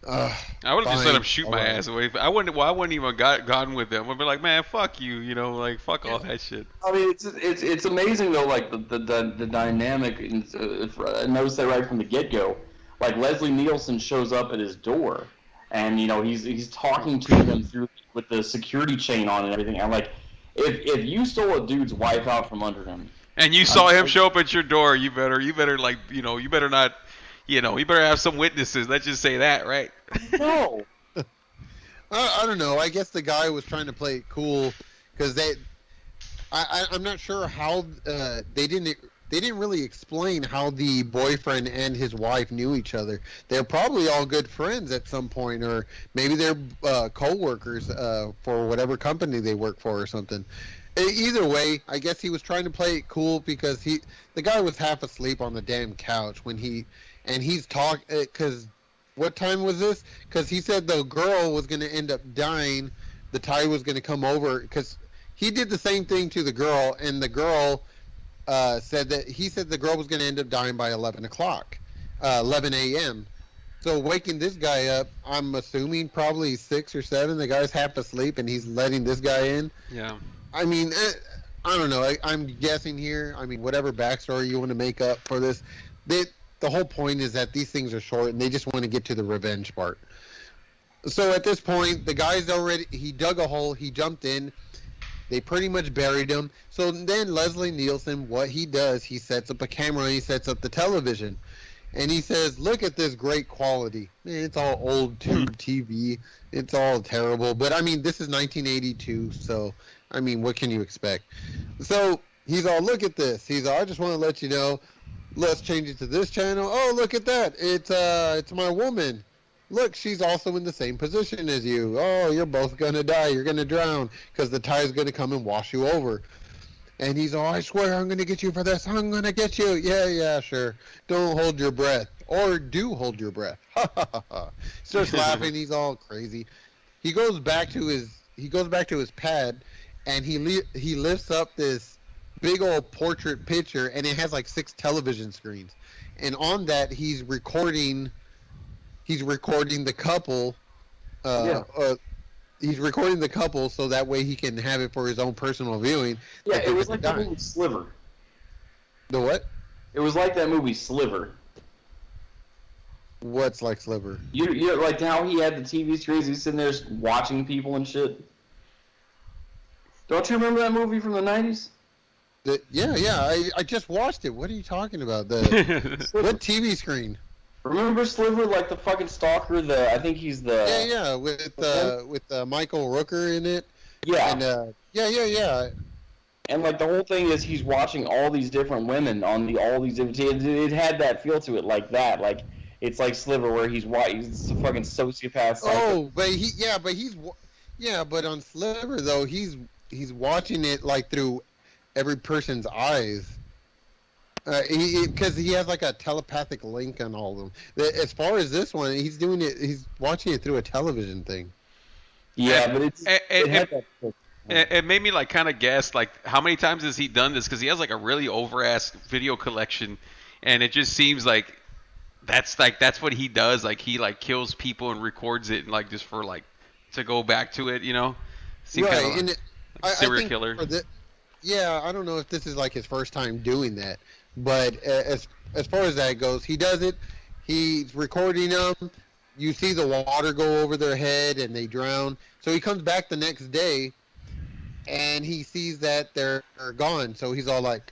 S1: I would have just let him shoot my ass away. I wouldn't even gone with them. I'd be like, "Man, fuck you," like fuck all that shit.
S3: I mean, it's amazing though, like the dynamic. I noticed that right from the get go. Like Leslie Nielsen shows up at his door, and he's talking to him through with the security chain on and everything. I'm like, if you stole a dude's wife out from under him,
S1: and you saw him show up at your door, you better like you better not. You better have some witnesses. Let's just say that, right?
S3: No.
S2: I don't know. I guess the guy was trying to play it cool because I'm not sure how they didn't really explain how the boyfriend and his wife knew each other. They're probably all good friends at some point, or maybe they're co-workers for whatever company they work for or something. Either way, I guess he was trying to play it cool because the guy was half asleep on the damn couch when he's talking, because what time was this? Because he said the girl was going to end up dying. The tide was going to come over, because he did the same thing to the girl, and the girl said the girl was going to end up dying by 11 a.m. So waking this guy up, I'm assuming probably 6 or 7. The guy's half asleep, and he's letting this guy in.
S1: Yeah.
S2: I mean, I don't know. I'm guessing here. I mean, whatever backstory you want to make up for this, the whole point is that these things are short, and they just want to get to the revenge part. So at this point, the guy's he dug a hole, he jumped in, they pretty much buried him. So then Leslie Nielsen, what he does, he sets up a camera, and he sets up the television. And he says, "Look at this great quality." Man, it's all old tube TV. It's all terrible. But, I mean, this is 1982, so, I mean, what can you expect? So he's all, "Look at this." He's all, "I just want to let you know, let's change it to this channel. Oh, look at that. It's my woman. Look, she's also in the same position as you. Oh, you're both going to die. You're going to drown because the tide's going to come and wash you over." And he's all, "I swear I'm going to get you for this. I'm going to get you." Yeah, sure. Don't hold your breath. Or do hold your breath. Ha, ha, ha, ha. Starts laughing. He's all crazy. He goes back to his pad, and he lifts up this big old portrait picture, and it has like 6 television screens. And on that, he's recording the couple. He's recording the couple so that way he can have it for his own personal viewing.
S3: Yeah, it was like the movie Sliver.
S2: The what?
S3: It was like that movie Sliver.
S2: What's like Sliver?
S3: You like how he had the TV screens, he's sitting there watching people and shit? Don't you remember that movie from the 90s?
S2: Yeah, I just watched it. What are you talking about? What TV screen?
S3: Remember Sliver, like the fucking stalker? I think he's the...
S2: Yeah, with Michael Rooker in it.
S3: Yeah.
S2: And, yeah.
S3: And like the whole thing is he's watching all these different women on all these different... It had that feel to it like that. Like, it's like Sliver where he's a fucking sociopath.
S2: Oh, but on Sliver, though, he's watching it like through every person's eyes. Because he has like a telepathic link on all of them. As far as this one, he's watching it through a television thing.
S3: Yeah, but
S1: it made me like kind of guess like how many times has he done this, because he has like a really over-ass video collection, and it just seems like that's what he does. Like he like kills people and records it, and like just for like to go back to it, Seems
S2: right,
S1: kind of
S2: and
S1: like serial killer.
S2: Yeah, I don't know if this is like his first time doing that, but as far as that goes, he does it. He's recording them. You see the water go over their head and they drown. So he comes back the next day, and he sees that they're gone. So he's all like,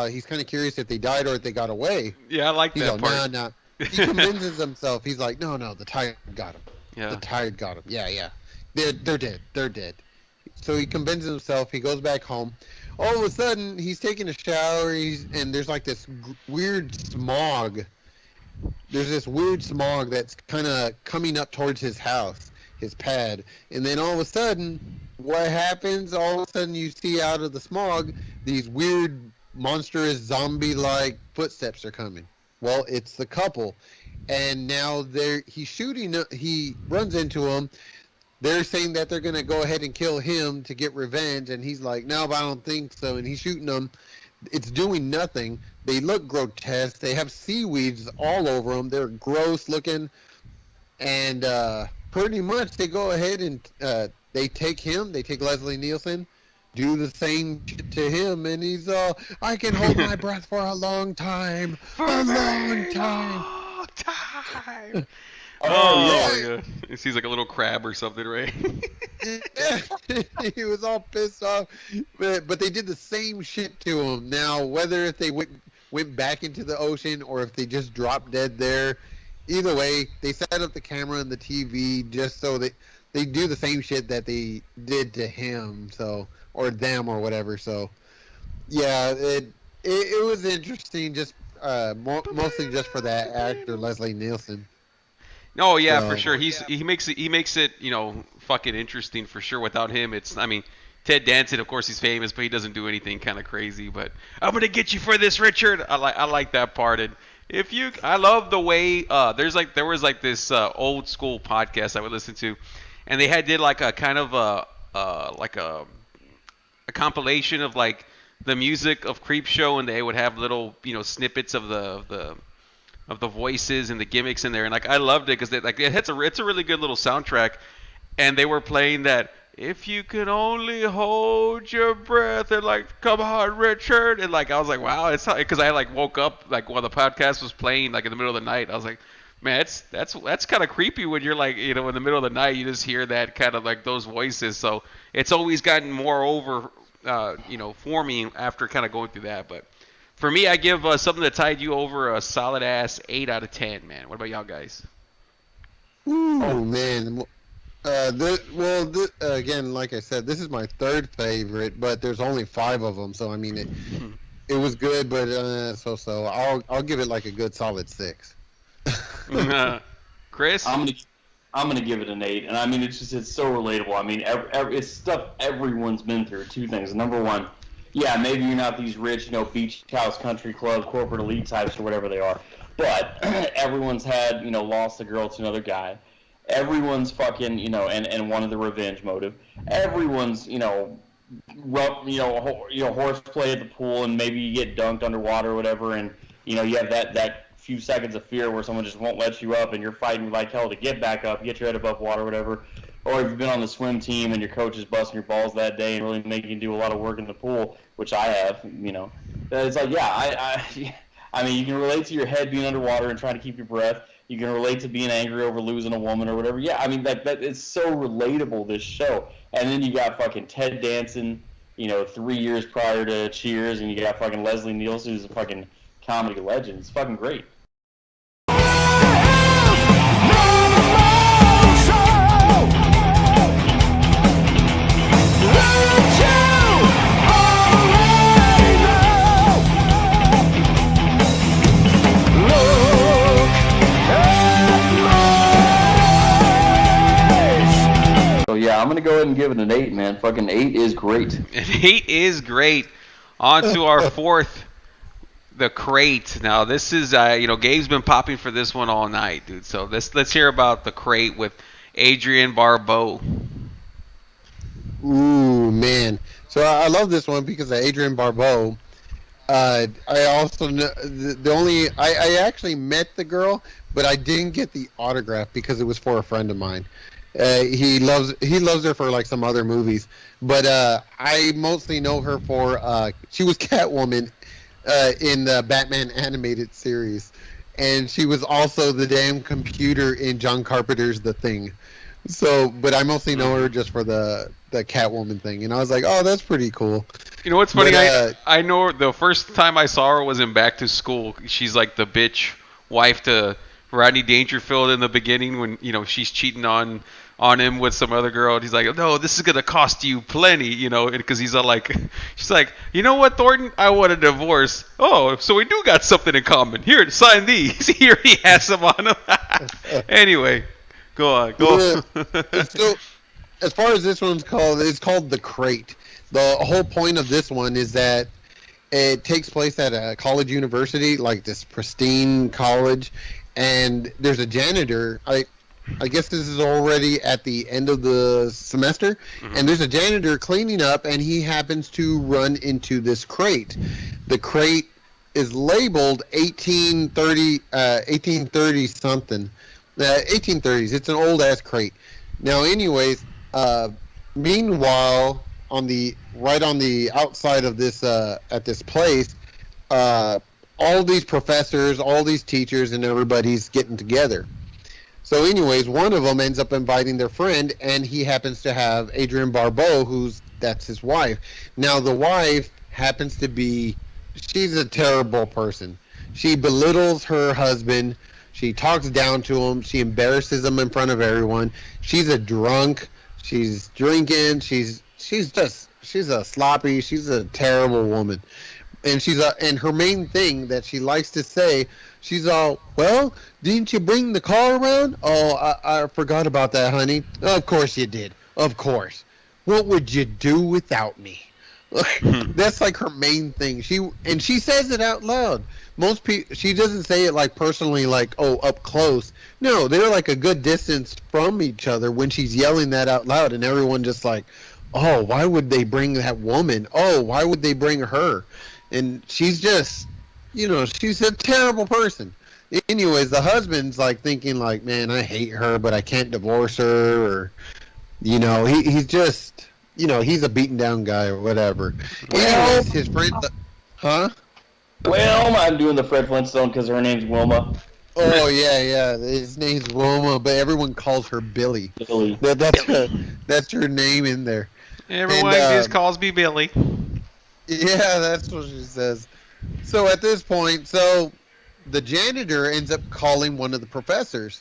S2: he's kind of curious if they died or if they got away.
S1: Yeah, I like that part.
S2: Nah. He convinces himself. He's like, no, the tide got him.
S1: Yeah.
S2: The tide got him. Yeah. They're dead. They're dead. So he convinces himself. He goes back home. All of a sudden, he's taking a shower, and there's like this weird smog. There's this weird smog that's kind of coming up towards his house, his pad. And then all of a sudden, what happens? All of a sudden, you see out of the smog these weird, monstrous, zombie-like footsteps are coming. Well, it's the couple, and now he's shooting. He runs into them. They're saying that they're gonna go ahead and kill him to get revenge, and he's like, "No, but I don't think so." And he's shooting them. It's doing nothing. They look grotesque. They have seaweeds all over them. They're gross looking, and pretty much they go ahead and they take him. They take Leslie Nielsen, do the same shit to him, and he's I can hold my breath for a long time, a long time.
S1: Oh yeah. It seems like a little crab or something, right?
S2: He was all pissed off, but they did the same shit to him. Now, whether if they went back into the ocean or if they just dropped dead there, either way, they set up the camera and the TV just so that they do the same shit that they did to him, so or them or whatever. So, yeah, it was interesting, just mostly just for that actor Leslie Nielsen.
S1: Oh yeah, for sure. He makes it fucking interesting for sure. Without him, Ted Danson, of course, he's famous, but he doesn't do anything kind of crazy. But I'm gonna get you for this, Richard. I like that part. And I love the way there was this old school podcast I would listen to, and they did like a kind of a compilation of like the music of Creepshow, and they would have little snippets of the voices and the gimmicks in there, and like I loved it because it's a really good little soundtrack, and they were playing that if you can only hold your breath and like come on Richard, and like I was like wow, it's because I like woke up like while the podcast was playing like in the middle of the night. I was like, man, that's kind of creepy when you're like in the middle of the night you just hear that kind of like those voices. So it's always gotten more over for me after kind of going through that. But for me, I give Something That Tied You Over a solid ass 8 out of 10, man. What about y'all guys?
S2: Ooh, man. Again, like I said, this is my third favorite, but there's only 5 of them, so I mean it was good, but so. I'll give it like a good solid 6.
S1: Chris?
S3: I'm gonna give it an 8, and I mean it's so relatable. I mean it's stuff everyone's been through. 2 things. Number 1. Yeah, maybe you're not these rich, beach house, country club, corporate elite types or whatever they are, but everyone's had, lost a girl to another guy. Everyone's fucking, and wanted the revenge motive. Everyone's, horseplay at the pool, and maybe you get dunked underwater or whatever, and you have that few seconds of fear where someone just won't let you up, and you're fighting like hell to get back up, get your head above water, or whatever. Or if you've been on the swim team and your coach is busting your balls that day and really making you do a lot of work in the pool, which I have, it's like, yeah, I mean, you can relate to your head being underwater and trying to keep your breath. You can relate to being angry over losing a woman or whatever. Yeah, I mean, that it's so relatable, this show. And then you got fucking Ted Danson, 3 years prior to Cheers, and you got fucking Leslie Nielsen, who's a fucking comedy legend. It's fucking great. So yeah, I'm gonna go ahead and give it an 8, man. Fucking 8 is great.
S1: An 8 is great. On to our 4th, The Crate. Now this is Gabe's been popping for this one all night, dude. So let's hear about The Crate with Adrienne Barbeau.
S2: Ooh, man. So I love this one because of Adrienne Barbeau. I also know I actually met the girl, but I didn't get the autograph because it was for a friend of mine. He loves her for like some other movies, but I mostly know her for she was Catwoman in the Batman animated series, and she was also the damn computer in John Carpenter's The Thing. So, but I mostly know her just for the Catwoman thing, and I was like, oh, that's pretty cool.
S1: You know what's funny? But, I know her, the first time I saw her was in Back to School. She's like the bitch wife to Rodney Dangerfield in the beginning when she's cheating on him with some other girl, and he's like, no, this is gonna cost you plenty, because he's like, she's like, you know what, Thornton, I want a divorce. Oh, so we do got something in common. Here, sign these. Here he has them on him. Anyway, go on.
S2: So as far as this one's called, it's called The Crate. The whole point of this one is that it takes place at a college university, like this pristine college, and there's a janitor. I guess this is already at the end of the semester, and there's a janitor cleaning up, and he happens to run into this crate. The crate is labeled 1830 something. 1830s. It's an old ass crate. Now, anyways, meanwhile, on the outside of this at this place, all these professors, all these teachers, and everybody's getting together. So anyways, one of them ends up inviting their friend, and he happens to have Adrienne Barbeau, that's his wife. Now, the wife happens to be, she's a terrible person. She belittles her husband. She talks down to him. She embarrasses him in front of everyone. She's a drunk. She's drinking. She's a sloppy. She's a terrible woman. And and her main thing that she likes to say, she's all, well, didn't you bring the car around? Oh, I forgot about that, honey. Of course you did. Of course. What would you do without me? That's like her main thing. She says it out loud. Most people, she doesn't say it like personally, like, oh, up close. No, they're like a good distance from each other when she's yelling that out loud, and everyone just like, oh, why would they bring that woman? Oh, why would they bring her? And she's just, she's a terrible person. Anyways, the husband's like thinking like, man, I hate her, but I can't divorce her, or, he's just, he's a beaten down guy or whatever. Anyways, his friend,
S3: Well, I'm doing the Fred Flintstone because her name's Wilma.
S2: Oh yeah, his name's Wilma, but everyone calls her Billy.
S3: Billy.
S2: That's her name in there.
S1: Everyone just calls me Billy.
S2: Yeah, that's what she says. So at this point, the janitor ends up calling one of the professors,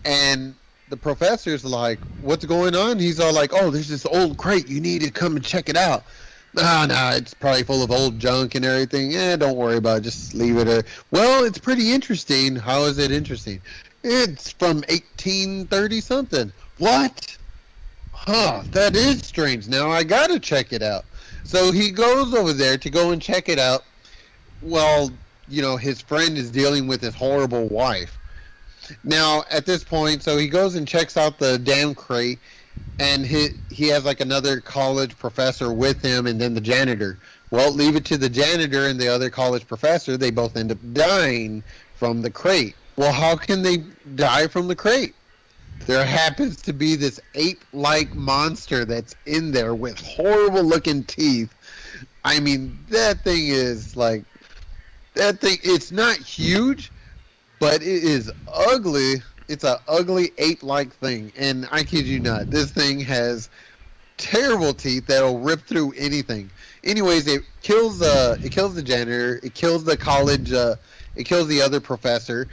S2: and the professor's like, what's going on? He's all like, oh, there's this old crate. You need to come and check it out. No, it's probably full of old junk and everything. Don't worry about it. Just leave it. Well, it's pretty interesting. How is it interesting? It's from 1830 something. What? Huh, that is strange. Now I gotta check it out. So he goes over there to go and check it out. Well, his friend is dealing with his horrible wife. Now, at this point, so he goes and checks out the damn crate, and he has like another college professor with him, and then the janitor. Well, leave it to the janitor and the other college professor. They both end up dying from the crate. Well, how can they die from the crate? There happens to be this ape-like monster that's in there with horrible-looking teeth. I mean, that thing is like... it's not huge, but it is ugly. It's an ugly ape-like thing, and I kid you not, this thing has terrible teeth that'll rip through anything. Anyways, it kills the janitor, it kills the college, it kills the other professor,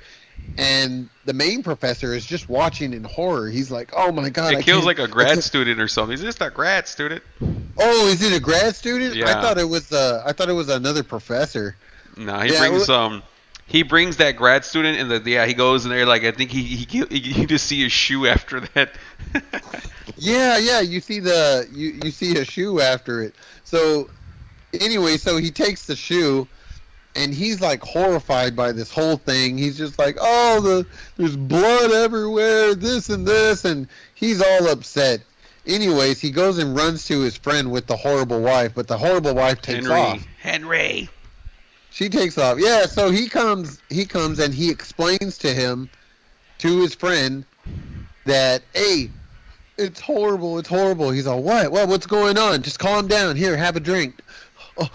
S2: and the main professor is just watching in horror. He's like, oh my god.
S1: It kills like a grad student or something. Is this a grad student?
S2: Oh, is it a grad student?
S1: Yeah.
S2: I thought it was another professor.
S1: No, he brings that grad student, and he goes in there like, I think you just see his shoe after that.
S2: Yeah, you see you see a shoe after it. So anyway, so he takes the shoe, and he's like horrified by this whole thing. He's just like, oh, there's blood everywhere, this and this, and he's all upset. Anyways, he goes and runs to his friend with the horrible wife, but the horrible wife takes off.
S1: Henry.
S2: She takes off. Yeah, so he comes and he explains to his friend, that, hey, it's horrible. He's all, what? Well, what's going on? Just calm down. Here, have a drink. Oh,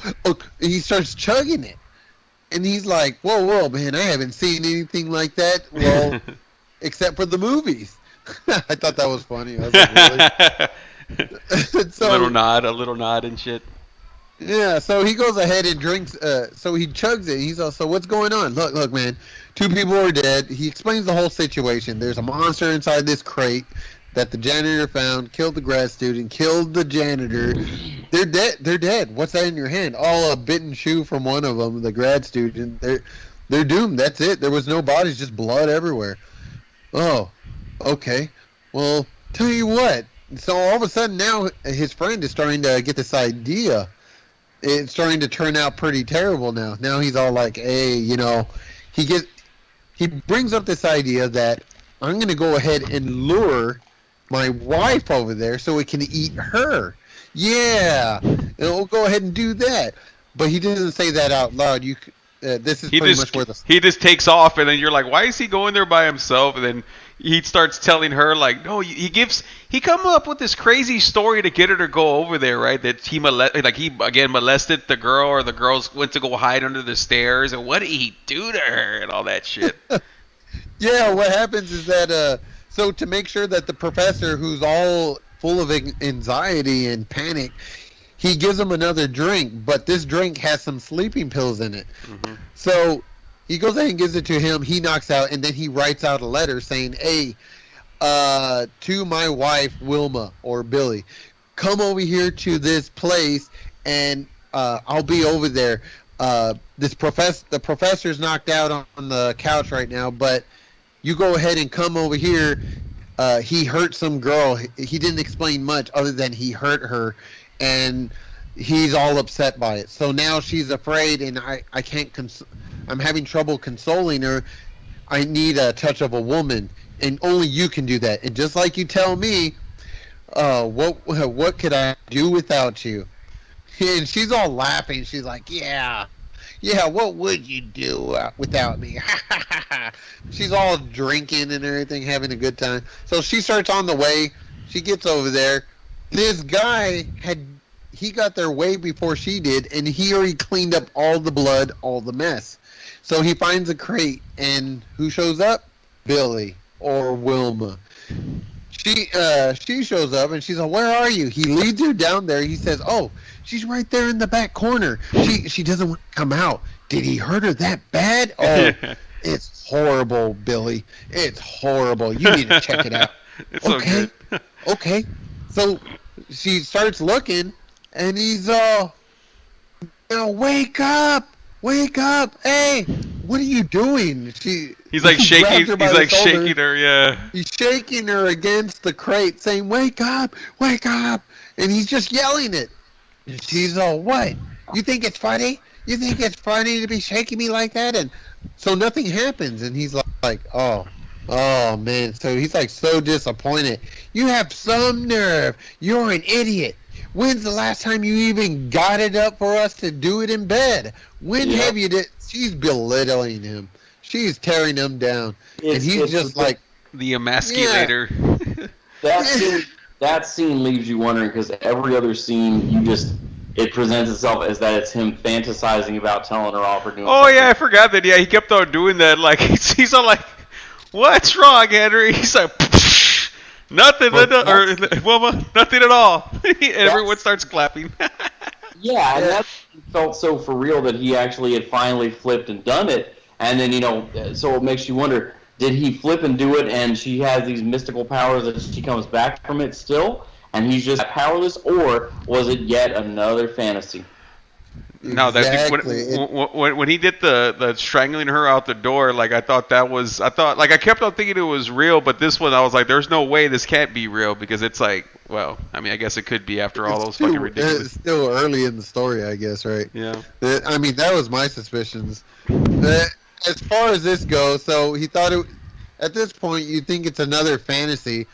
S2: he starts chugging it. And he's like, whoa, man, I haven't seen anything like that. Well, except for the movies. I thought that was funny. I was like, really? So,
S1: a little nod and shit.
S2: Yeah, so he goes ahead and drinks, so he chugs it. He's also, what's going on? Look, man, 2 people are dead. He explains the whole situation. There's a monster inside this crate that the janitor found, killed the grad student, killed the janitor. They're dead. What's that in your hand? Oh, a bitten shoe from one of them, the grad student. They're doomed. That's it. There was no bodies, just blood everywhere. Oh, okay. Well, tell you what. So all of a sudden now his friend is starting to get this idea. It's starting to turn out pretty terrible now. Now he's all like, hey, you know, he brings up this idea that I'm going to go ahead and lure my wife over there so we can eat her. Yeah, and we'll go ahead and do that. But he doesn't say that out loud. This is pretty much where
S1: he just takes off, and then you're like, why is he going there by himself? And then he starts telling her like, no, he come up with this crazy story to get her to go over there, right? That he molested the girl, or the girls went to go hide under the stairs, and what did he do to her and all that shit.
S2: Yeah, what happens is that so to make sure that the professor, who's all full of anxiety and panic, he gives him another drink, but this drink has some sleeping pills in it. Mm-hmm. So he goes ahead and gives it to him. He knocks out, and then he writes out a letter saying, hey, to my wife, Wilma, or Billy, come over here to this place, and I'll be over there. The professor's knocked out on the couch right now, but you go ahead and come over here. He hurt some girl. He didn't explain much other than he hurt her, and he's all upset by it. So now she's afraid, and I can't. I'm having trouble consoling her. I need a touch of a woman, and only you can do that. And just like you tell me, what could I do without you? And she's all laughing. She's like, yeah, what would you do without me? She's all drinking and everything, having a good time. So she starts on the way. She gets over there. This guy he got there way before she did, and he already cleaned up all the blood, all the mess. So he finds a crate, and who shows up? Billy, or Wilma. She shows up, and she's like, where are you? He leads her down there. He says, oh, she's right there in the back corner. She doesn't want to come out. Did he hurt her that bad? Oh, it's horrible, Billy. It's horrible. You need to check it out.
S1: It's okay. So good.
S2: Okay. So she starts looking, and he's wake up. Hey, what are you doing?
S1: He's like shaking. He's like shaking her. Yeah.
S2: He's shaking her against the crate, saying, wake up. And he's just yelling it. And she's all, what? You think it's funny? You think it's funny to be shaking me like that? And so nothing happens. And he's like, oh man. So he's like so disappointed. You have some nerve. You're an idiot. When's the last time you even got it up for us to do it in bed? When have you did? She's belittling him. She's tearing him down. And he's just like
S1: the emasculator.
S3: Yeah. That scene leaves you wondering, because every other scene, it presents itself as that it's him fantasizing about telling her off or doing something.
S1: Yeah, I forgot that. Yeah, he kept on doing that. Like he's all like, "What's wrong, Henry?" He's like, "Nothing." Wilma, nothing at all. And everyone starts clapping.
S3: Yeah, and that felt so for real that he actually had finally flipped and done it. And then, so it makes you wonder, did he flip and do it, and she has these mystical powers that she comes back from it still, and he's just powerless, or was it yet another fantasy?
S1: No,
S2: exactly.
S1: When he did the strangling her out the door, like I kept on thinking it was real, but this one I was like, there's no way this can't be real, because it's like, well, I mean, I guess it could be after all those fucking ridiculous.
S2: It's still early in the story, I guess, right?
S1: Yeah.
S2: I mean, that was my suspicions. As far as this goes, so he thought at this point you think it's another fantasy,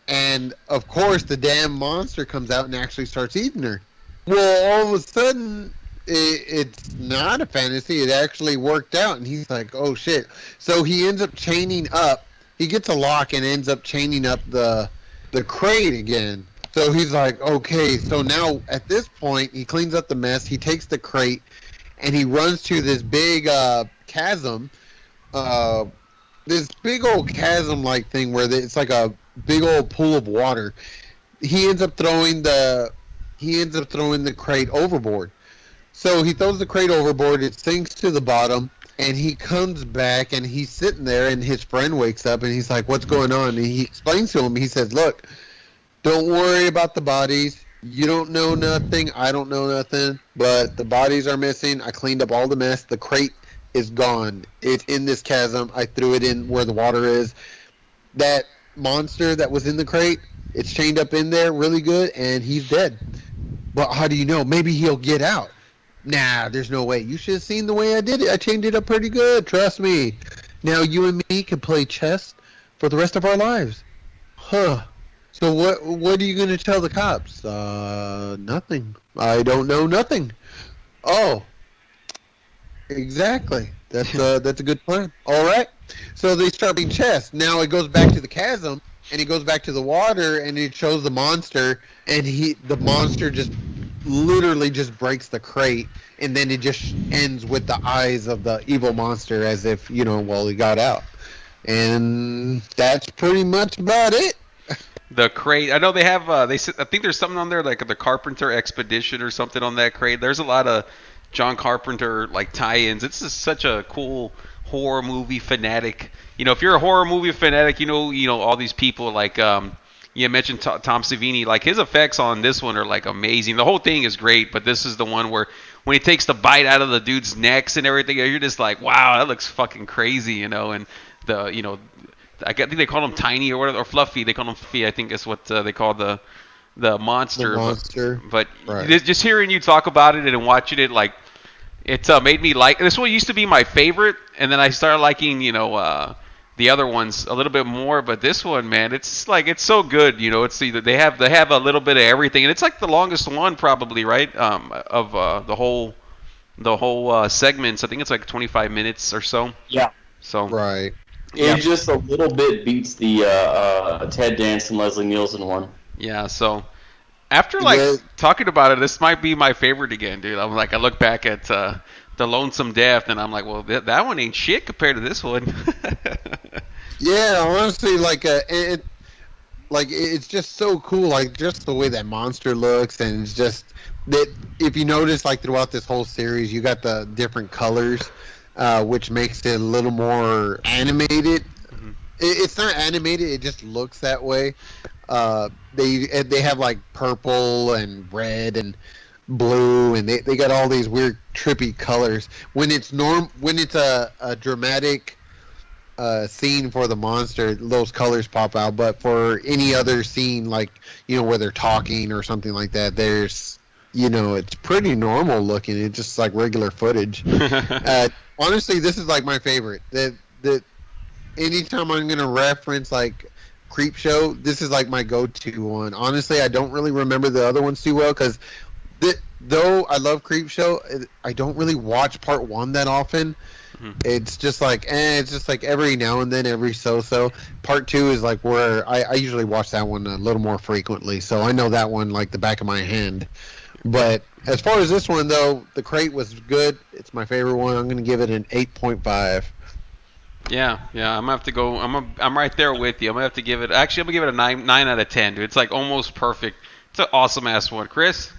S2: and of course the damn monster comes out and actually starts eating her. Well, all of a sudden it's not a fantasy. It actually worked out, and he's like, oh shit. So he ends up chaining up. He gets a lock and ends up chaining up the crate again. So he's like, okay. So now at this point he cleans up the mess. He takes the crate and he runs to this big chasm, this big old chasm-like thing where it's like a big old pool of water. He ends up throwing the crate overboard. So he throws the crate overboard. It sinks to the bottom, and he comes back, and he's sitting there, and his friend wakes up, and he's like, "What's going on?" And he explains to him. He says, "Look, don't worry about the bodies. You don't know nothing. I don't know nothing. But the bodies are missing. I cleaned up all the mess. The crate is gone. It's in this chasm. I threw it in where the water is. That monster that was in the crate, It's chained up in there really good, and he's dead. But how do you know? Maybe he'll get out. Nah, there's no way. You should have seen the way I did it. I chained it up pretty good. Trust me. Now you and me can play chess for the rest of our lives. Huh. So what are you going to tell the cops? Nothing. I don't know nothing. Oh. Exactly. That's a good plan. All right. So they start playing chess. Now it goes back to the chasm, and it goes back to the water, and it shows the monster, and the monster just literally just breaks the crate, and then it just ends with the eyes of the evil monster as if, he got out. And that's pretty much about it.
S1: The crate. I know they have. I think there's something on there like the Carpenter Expedition or something on that crate. There's a lot of John Carpenter like tie-ins. It's just such a cool horror movie fanatic. If you're a horror movie fanatic, all these people like you mentioned Tom Savini. Like his effects on this one are like amazing. The whole thing is great, but this is the one where when he takes the bite out of the dude's necks and everything, you're just like, wow, that looks fucking crazy, And I think they call him Tiny or Fluffy. They call him Fluffy. I think is what they call the monster.
S2: The monster.
S1: But
S2: right.
S1: Just hearing you talk about it and watching it, like it made me like this one. Used to be my favorite, and then I started liking the other ones a little bit more. But this one, man, it's so good. It's either they have a little bit of everything, and it's like the longest one probably, right? Of the whole segments. I think it's like 25 minutes or so.
S3: Yeah.
S1: So
S2: right.
S3: It just a little bit beats the Ted Danson, Leslie Nielsen one.
S1: Yeah, so after talking about it, this might be my favorite again, dude. I'm like, I look back at The Lonesome Death, and I'm like, well, that one ain't shit compared to this one.
S2: Yeah, honestly, it's just so cool, like just the way that monster looks, and it's just that if you notice, like throughout this whole series, you got the different colors. Which makes it a little more animated. Mm-hmm. It's not animated; it just looks that way. They have like purple and red and blue, and they got all these weird trippy colors. When it's a dramatic scene for the monster, those colors pop out. But for any other scene, like where they're talking or something like that, there's it's pretty normal looking. It's just like regular footage. Honestly, this is like my favorite. That anytime I'm gonna reference like Creepshow, this is like my go-to one. Honestly, I don't really remember the other ones too well because though I love Creepshow, I don't really watch part one that often. Mm-hmm. It's just like every now and then, every so. Part two is like where I usually watch that one a little more frequently, so I know that one like the back of my hand. But as far as this one, though, the crate was good. It's my favorite one. I'm going to give it an 8.5.
S1: Yeah. I'm going to have to go. I'm right there with you. I'm going to have to give it. Actually, I'm going to give it a 9 out of 10, dude. It's like almost perfect. It's an awesome-ass one. Chris?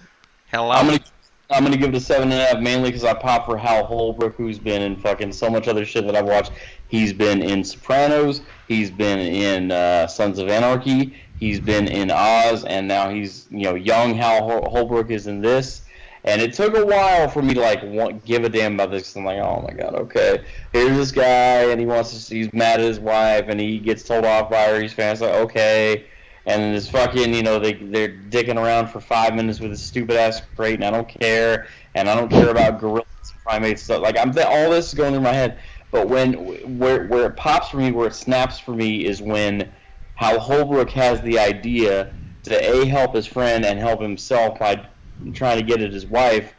S1: Hello?
S3: I'm going to give it a 7.5, mainly because I pop for Hal Holbrook, who's been in fucking so much other shit that I've watched. He's been in Sopranos. He's been in Sons of Anarchy. He's been in Oz, and now he's, young Hal Holbrook is in this. And it took a while for me to, give a damn about this. I'm like, oh, my God, okay. Here's this guy, and he's mad at his wife, and he gets told off by her. He's like, okay. And then this fucking, they're dicking around for 5 minutes with this stupid-ass crate, and I don't care. And I don't care about gorillas and primates stuff. Like, all this is going through my head. But where it pops for me, where it snaps for me, is when Hal Holbrook has the idea to help his friend and help himself by trying to get at his wife,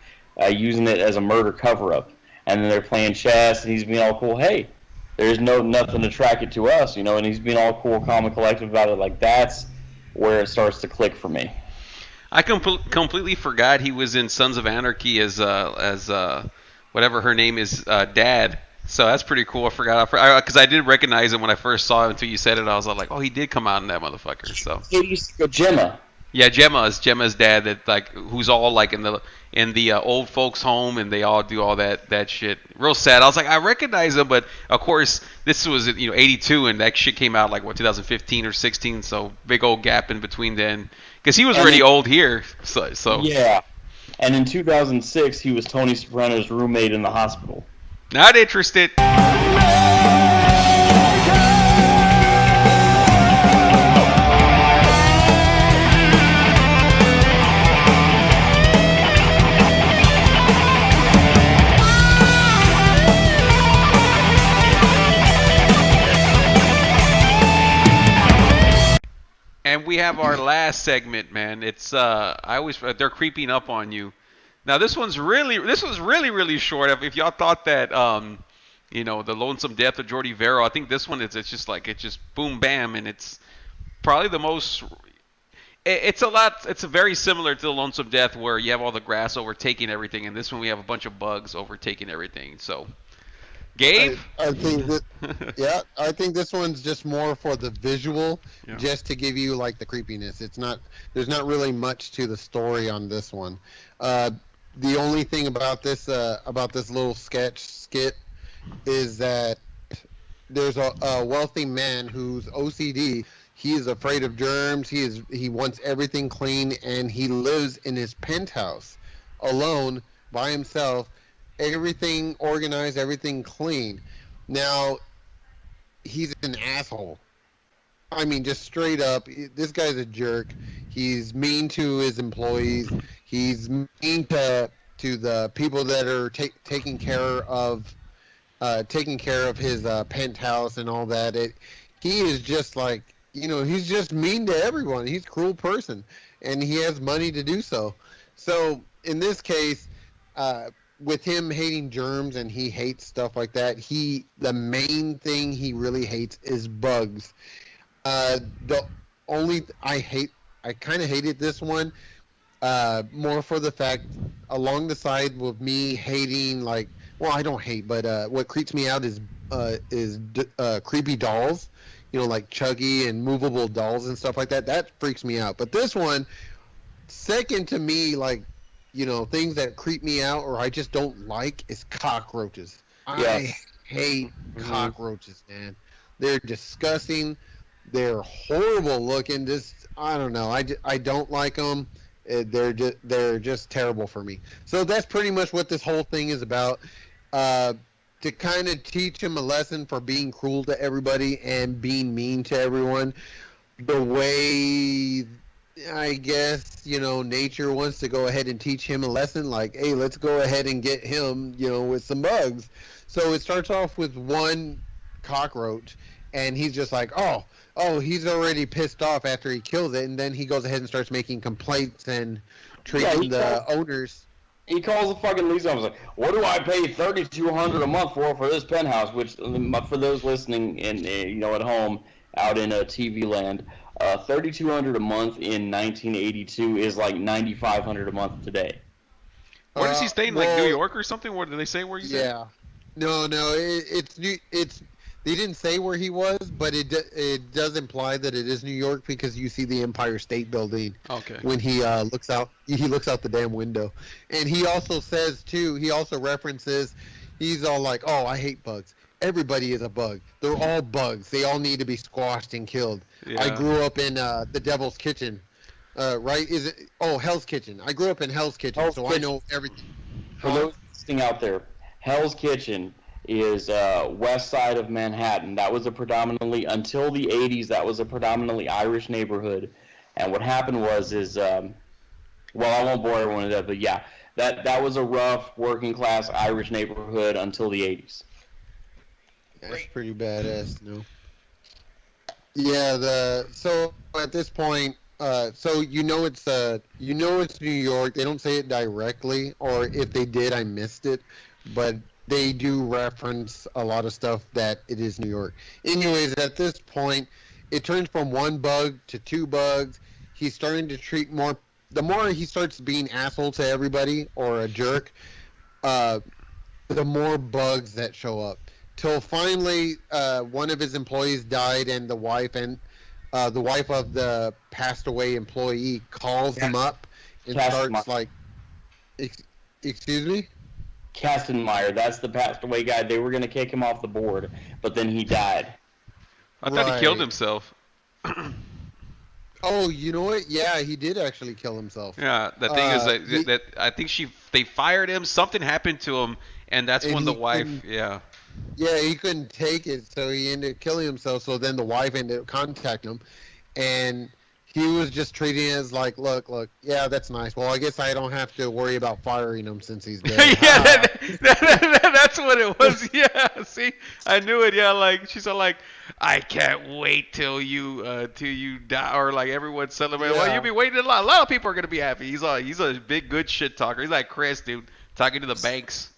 S3: using it as a murder cover-up. And then they're playing chess, and he's being all cool. Hey, there's nothing to track it to us, and he's being all cool, calm, and collected about it. Like, that's where it starts to click for me.
S1: I completely forgot he was in Sons of Anarchy as whatever her name is, Dad. So that's pretty cool. I forgot because I did recognize him when I first saw him until you said it. I was like, oh, he did come out in that motherfucker. So
S3: it used to go Gemma.
S1: Yeah, Gemma's dad. That who's all like in the old folks' home, and they all do all that shit. Real sad. I was like, I recognize him, but of course this was 82, and that shit came out like 2015 or 16. So big old gap in between then, because he was already old here. So
S3: yeah. And in 2006, he was Tony Soprano's roommate in the hospital.
S1: Not interested. And we have our last segment, man. It's they're creeping up on you. Now this was really short. If y'all thought that the Lonesome Death of Jordy Vero, I think this one it's just boom bam, and it's probably the most. It's very similar to the Lonesome Death where you have all the grass overtaking everything, and this one we have a bunch of bugs overtaking everything. So. Gabe?
S2: I think I think this one's just more for the visual, just to give you like the creepiness. There's not really much to the story on this one. The only thing about this little skit is that there's a wealthy man who's OCD. He is afraid of germs. He wants everything clean, and he lives in his penthouse alone by himself. Everything organized, everything clean. Now, he's an asshole. I mean, just straight up, this guy's a jerk. He's mean to his employees. He's mean to the people that are taking care of his penthouse and all that. He is just like, he's just mean to everyone. He's a cruel person, and he has money to do so. So, in this case, with him hating germs and he hates stuff like that, the main thing he really hates is bugs. I kind of hated this one more for the fact along the side with me hating I don't hate, but what creeps me out is creepy dolls, like Chuggy and movable dolls and stuff like that. That freaks me out. But this one, second to me, things that creep me out or I just don't like is cockroaches. I hate cockroaches, man. They're disgusting. They're horrible looking. I don't know. I don't like them. They're just terrible for me. So that's pretty much what this whole thing is about. To kind of teach him a lesson for being cruel to everybody and being mean to everyone. The way, I guess, nature wants to go ahead and teach him a lesson, like, hey, let's go ahead and get him, with some bugs. So it starts off with one cockroach, and he's just like, oh, he's already pissed off after he kills it, and then he goes ahead and starts making complaints and treating the owners.
S3: He calls the fucking lease office like, what do I pay $3,200 a month for this penthouse? Which, for those listening and at home out in TV land, $3,200 a month in 1982 is like $9,500 a month today.
S1: Where does he stay in, New York or something? What did they say where he's at?
S2: Yeah. No, it's they didn't say where he was, but it does imply that it is New York because you see the Empire State Building.
S1: Okay.
S2: When he looks out the damn window, and he also says too. He also references. He's all like, "Oh, I hate bugs. Everybody is a bug. They're all bugs. They all need to be squashed and killed." Yeah. I grew up in the Devil's Kitchen, right? Is it? Oh, Hell's Kitchen. I grew up in Hell's Kitchen, so I know everything.
S3: For those listening out there, Hell's Kitchen is west side of Manhattan. That was until the 80s, that was a predominantly Irish neighborhood. And what happened was I won't bore everyone to death, but yeah, that was a rough working class Irish neighborhood until the 80s.
S2: That's pretty badass, no? Yeah, so at this point, it's New York. They don't say it directly, or if they did, I missed it, but they do reference a lot of stuff that it is New York. Anyways, at this point, it turns from one bug to two bugs. He's starting to treat more. The more he starts being asshole to everybody or a jerk, the more bugs that show up. Till finally, one of his employees died, and the wife of the passed away employee calls him up and starts like, excuse me?
S3: Kastenmeyer, that's the passed away guy. They were going to kick him off the board, but then he died.
S1: I thought he killed himself.
S2: Oh, you know what? Yeah, he did actually kill himself.
S1: Yeah, the thing is that I think they fired him. Something happened to him, and that's when the wife. Yeah.
S2: Yeah, he couldn't take it, so he ended up killing himself. So then the wife ended up contacting him, and he was just treating it as like, look, yeah, that's nice. Well, I guess I don't have to worry about firing him since he's dead.
S1: Yeah, That's what it was. Yeah. See, I knew it. Yeah. Like she's all like, I can't wait till you die, or like everyone celebrating. Well,
S2: Yeah.
S1: you'll be waiting a lot. A lot of people are gonna be happy. He's a big good shit talker. He's like Chris, dude, talking to the banks.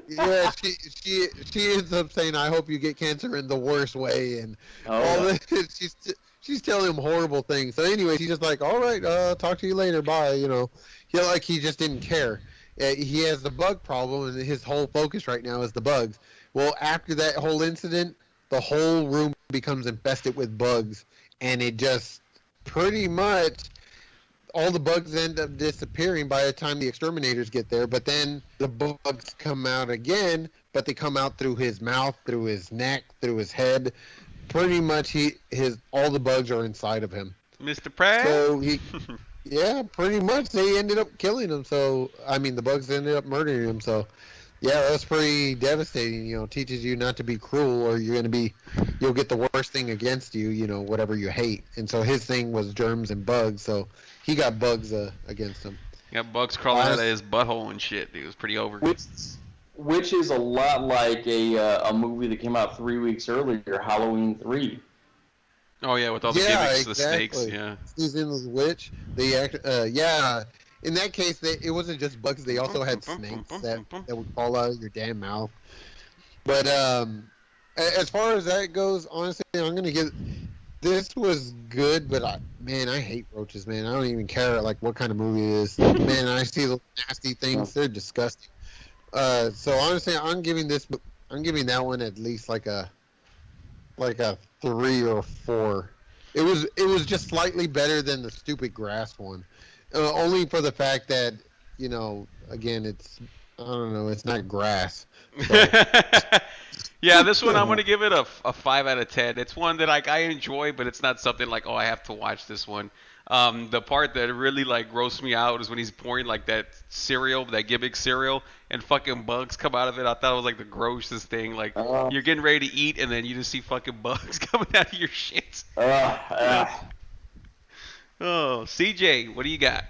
S2: Yeah, she ends up saying, "I hope you get cancer in the worst way," and all
S3: yeah.
S2: this. She's telling him horrible things. So anyway, she's just like, "All right, talk to you later, bye." He just didn't care. He has the bug problem, and his whole focus right now is the bugs. Well, after that whole incident, the whole room becomes infested with bugs, and it just pretty much all the bugs end up disappearing by the time the exterminators get there. But then the bugs come out again, but they come out through his mouth, through his neck, through his head. Pretty much, all the bugs are inside of him.
S1: Mr. Pratt.
S2: So yeah, pretty much they ended up killing him. So I mean, the bugs ended up murdering him. So yeah, that's pretty devastating. Teaches you not to be cruel, or you'll get the worst thing against you. Whatever you hate. And so his thing was germs and bugs. So he got bugs against him.
S1: He got bugs crawling out of his butthole and shit. Dude, it was pretty over.
S3: Which is a lot like a movie that came out 3 weeks earlier, Halloween 3.
S1: Oh yeah, with all the gimmicks, the snakes. Yeah.
S2: Season of the Witch. Yeah. In that case, it wasn't just bugs. They also had snakes that would fall out of your damn mouth. But as far as that goes, honestly, I'm gonna give. This was good, but I hate roaches, man. I don't even care like what kind of movie it is. Man, I see the nasty things. They're disgusting. So honestly, I'm giving that one at least like a 3 or 4. It was just slightly better than the stupid grass one, only for the fact that again, I don't know, it's not grass.
S1: Yeah, this one I'm gonna give it a 5 out of 10. It's one that I enjoy, but it's not something like, oh, I have to watch this one. The part that really like grossed me out is when he's pouring like that cereal, that gimmick cereal, and fucking bugs come out of it. I thought it was like the grossest thing. Like you're getting ready to eat, and then you just see fucking bugs coming out of your shit. Oh, CJ, what do you got?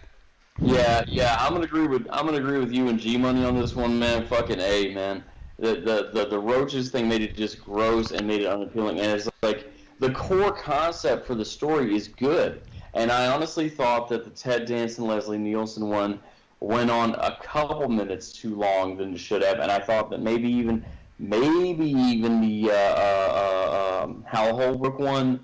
S3: Yeah, I'm gonna agree with you and G Money on this one, man. Fucking A, man. The roaches thing made it just gross and made it unappealing, and it's like the core concept for the story is good. And I honestly thought that the Ted Danson, Leslie Nielsen one went on a couple minutes too long than it should have, and I thought that maybe even the Hal Holbrook one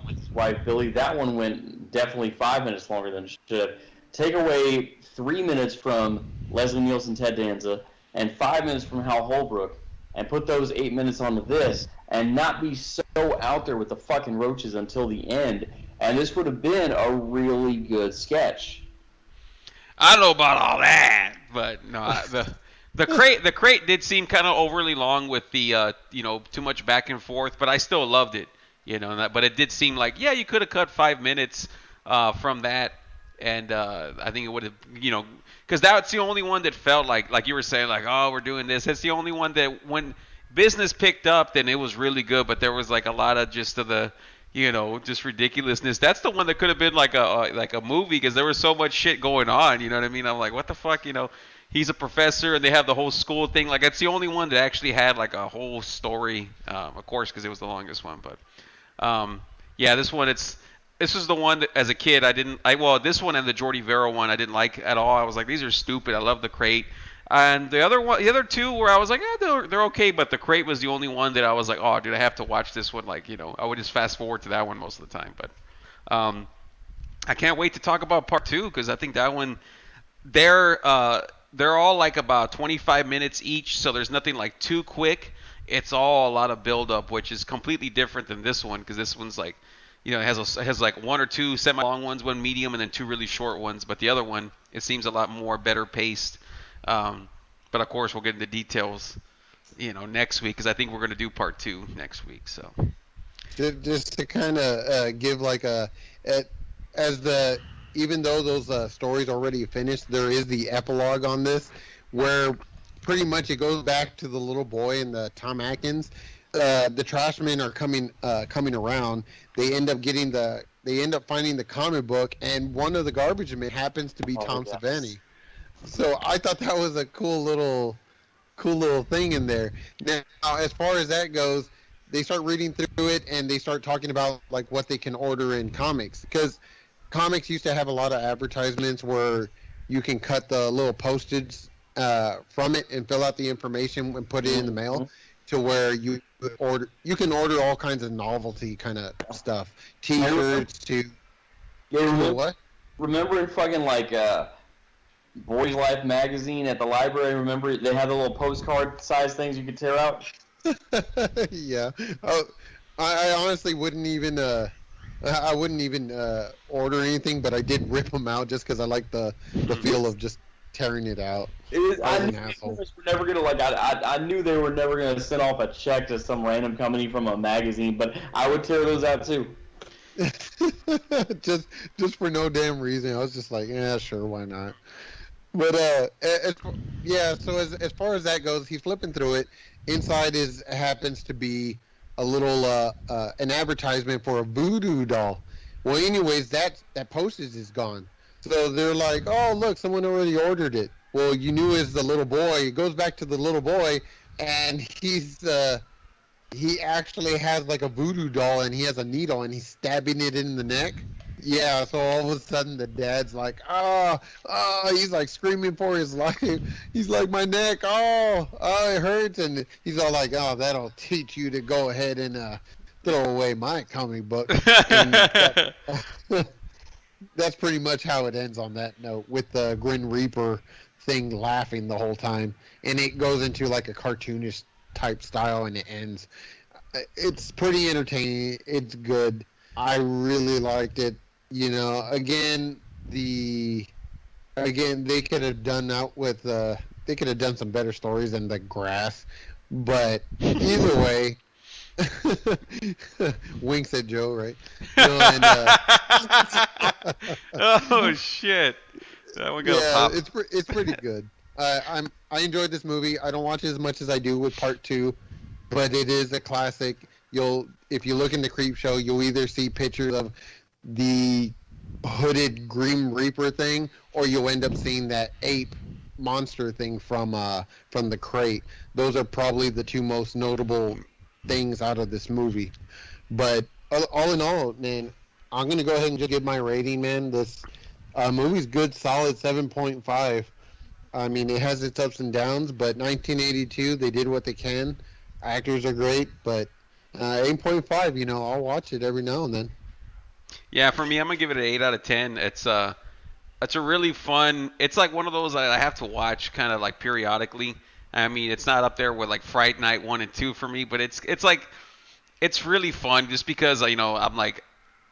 S3: with his wife Billy, that one went definitely 5 minutes longer than it should have. Take away 3 minutes from Leslie Nielsen, Ted Danza, and 5 minutes from Hal Holbrook, and put those 8 minutes onto this, and not be so out there with the fucking roaches until the end, and this would have been a really good sketch.
S1: I don't know about all that, but no, the crate did seem kind of overly long with the too much back and forth, but I still loved it, but it did seem like, yeah, you could have cut 5 minutes from that. And I think it would have, because that's the only one that felt like you were saying, like, oh, we're doing this. It's the only one that when business picked up, then it was really good. But there was like a lot of just of the, just ridiculousness. That's the one that could have been like a movie, because there was so much shit going on. You know what I mean? I'm like, what the fuck? He's a professor, and they have the whole school thing. Like, that's the only one that actually had like a whole story. Of course, because it was the longest one. But yeah, this one This was the one that, as a kid, this one and the Jordy Vero one, I didn't like at all. I was like, these are stupid. I love the crate. And the other two where I was like, they're okay, but the crate was the only one that I was like, oh, dude, I have to watch this one. Like, I would just fast forward to that one most of the time. But I can't wait to talk about part 2, because I think that one, they're all like about 25 minutes each, so there's nothing like too quick. It's all a lot of build up, which is completely different than this one, because this one's like, it has like 1 or 2 semi-long ones, 1 medium, and then 2 really short ones. But the other one, it seems a lot more better paced. But of course, we'll get into details, next week, because I think we're going to do part 2 next week. So,
S2: just to kind of give like even though those stories already finished, there is the epilogue on this, where pretty much it goes back to the little boy and the Tom Atkins. The trashmen are coming around. They end up finding the comic book, and one of the garbage men happens to be Tom Savini. So I thought that was a cool little cool little thing in there. Now, as far as that goes, they start reading through it and they start talking about like what they can order in comics, because comics used to have a lot of advertisements where you can cut the little postage from it and fill out the information and put it in the mail, to where you can order all kinds of novelty kind of stuff, T-shirts to.
S3: Yeah,
S2: what?
S3: Remember in fucking like Boys Life magazine at the library? Remember they had the little postcard size things you could tear out?
S2: Yeah. Oh, I honestly wouldn't even. I wouldn't even order anything, but I did rip them out just because I like the feel of just tearing it out.
S3: I knew were never gonna like. I knew they were never gonna send off a check to some random company from a magazine, but I would tear those out too.
S2: just for no damn reason. I was just like, yeah, sure, why not? But so as far as that goes, he's flipping through it. Inside happens to be a little an advertisement for a voodoo doll. Well, anyways, that postage is gone. So they're like, oh, look, someone already ordered it. Well, you knew it was the little boy. It goes back to the little boy, and he actually has like a voodoo doll, and he has a needle, and he's stabbing it in the neck. Yeah, so all of a sudden the dad's like, he's like screaming for his life. He's like, my neck, it hurts. And he's all like, oh, that'll teach you to go ahead and throw away my comic book. That's pretty much how it ends on that note, with the Grim Reaper thing laughing the whole time. And it goes into like a cartoonish type style, and it ends. It's pretty entertaining. It's good. I really liked it. You know, again, they could have done out with they could have done some better stories than the grass, but either way, winks at Joe, right? No, and,
S1: oh shit! That one got pop.
S2: It's pretty good. I enjoyed this movie. I don't watch it as much as I do with Part 2, but it is a classic. If you look into Creepshow, you'll either see pictures of the hooded Grim Reaper thing, or you'll end up seeing that ape monster thing from the crate. Those are probably the two most notable things out of this movie. But all in all, man, I'm gonna go ahead and just give my rating, man. This movie's good, solid 7.5. I mean, it has its ups and downs, but 1982, they did what they can. Actors are great, but 8.5, I'll watch it every now and then.
S1: Yeah, for me, I'm gonna give it an 8 out of 10. It's a really fun. It's like one of those that I have to watch kind of like periodically. I mean, it's not up there with like Fright Night 1 and 2 for me, but it's really fun just because I'm like,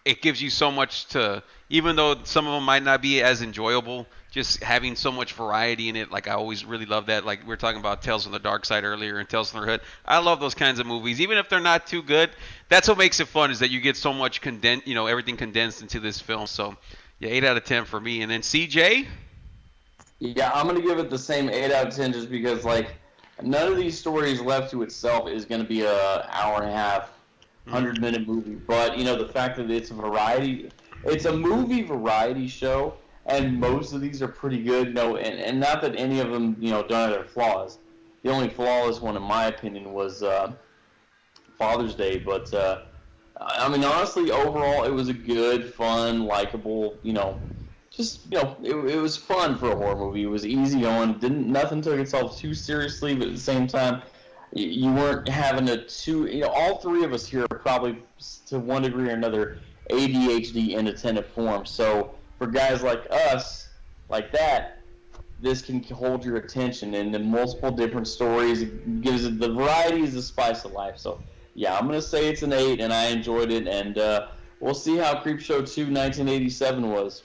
S1: it gives you so much to, even though some of them might not be as enjoyable, just having so much variety in it. Like, I always really love that. Like, we were talking about Tales from the Dark Side earlier and Tales from the Hood. I love those kinds of movies. Even if they're not too good, that's what makes it fun, is that you get so much everything condensed into this film. So, yeah, 8 out of 10 for me. And then CJ?
S3: Yeah, I'm going to give it the same 8 out of 10 just because, like, none of these stories left to itself is going to be an hour and a half, 100-minute movie. But, the fact that it's a movie variety show, and most of these are pretty good, and not that any of them, don't have their flaws. The only flawless one, in my opinion, was Father's Day. But, I mean, honestly, overall, it was a good, fun, likable, it was fun for a horror movie. It was easy going. Nothing took itself too seriously, but at the same time, you weren't having all three of us here are probably, to one degree or another, ADHD inattentive form. So for guys like us, like that, this can hold your attention, and in multiple different stories, it gives it the variety is the spice of life. So yeah, I'm gonna say it's an 8, and I enjoyed it, and we'll see how Creepshow 2 1987 was.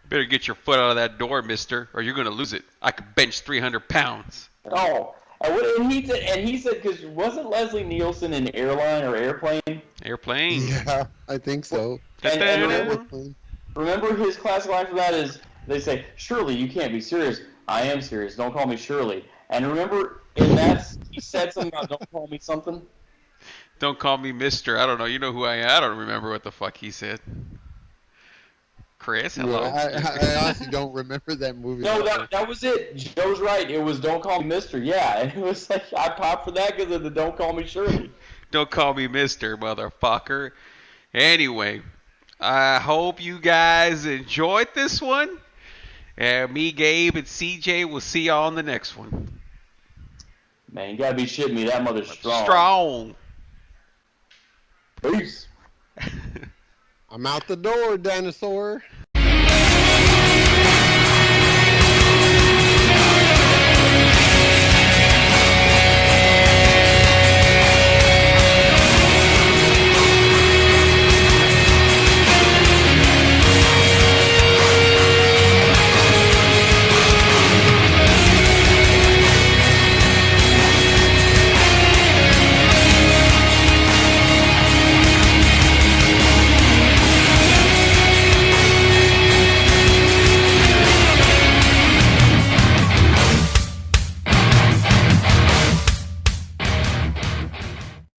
S1: Better get your foot out of that door, mister, or you're gonna lose it. I could bench 300 pounds.
S3: Oh, and he said, because wasn't Leslie Nielsen in Airplane?
S1: Airplane.
S2: Yeah, I think so.
S3: And remember his classic line for that is, they say, Shirley, you can't be serious. I am serious. Don't call me Shirley. And remember, in that, he said something about don't call me something.
S1: Don't call me mister. I don't know. You know who I am. I don't remember what the fuck he said. Chris, hello.
S2: I honestly don't remember that movie.
S3: No, that was it. Joe's right. It was Don't Call Me Mister. Yeah, and it was like I popped for that because of the Don't Call Me Shirley.
S1: Don't call me Mister, motherfucker. Anyway, I hope you guys enjoyed this one. And me, Gabe, and CJ will see y'all on the next one.
S3: Man, you gotta be shitting me. That mother's strong.
S1: Strong.
S3: Peace.
S2: I'm out the door, dinosaur.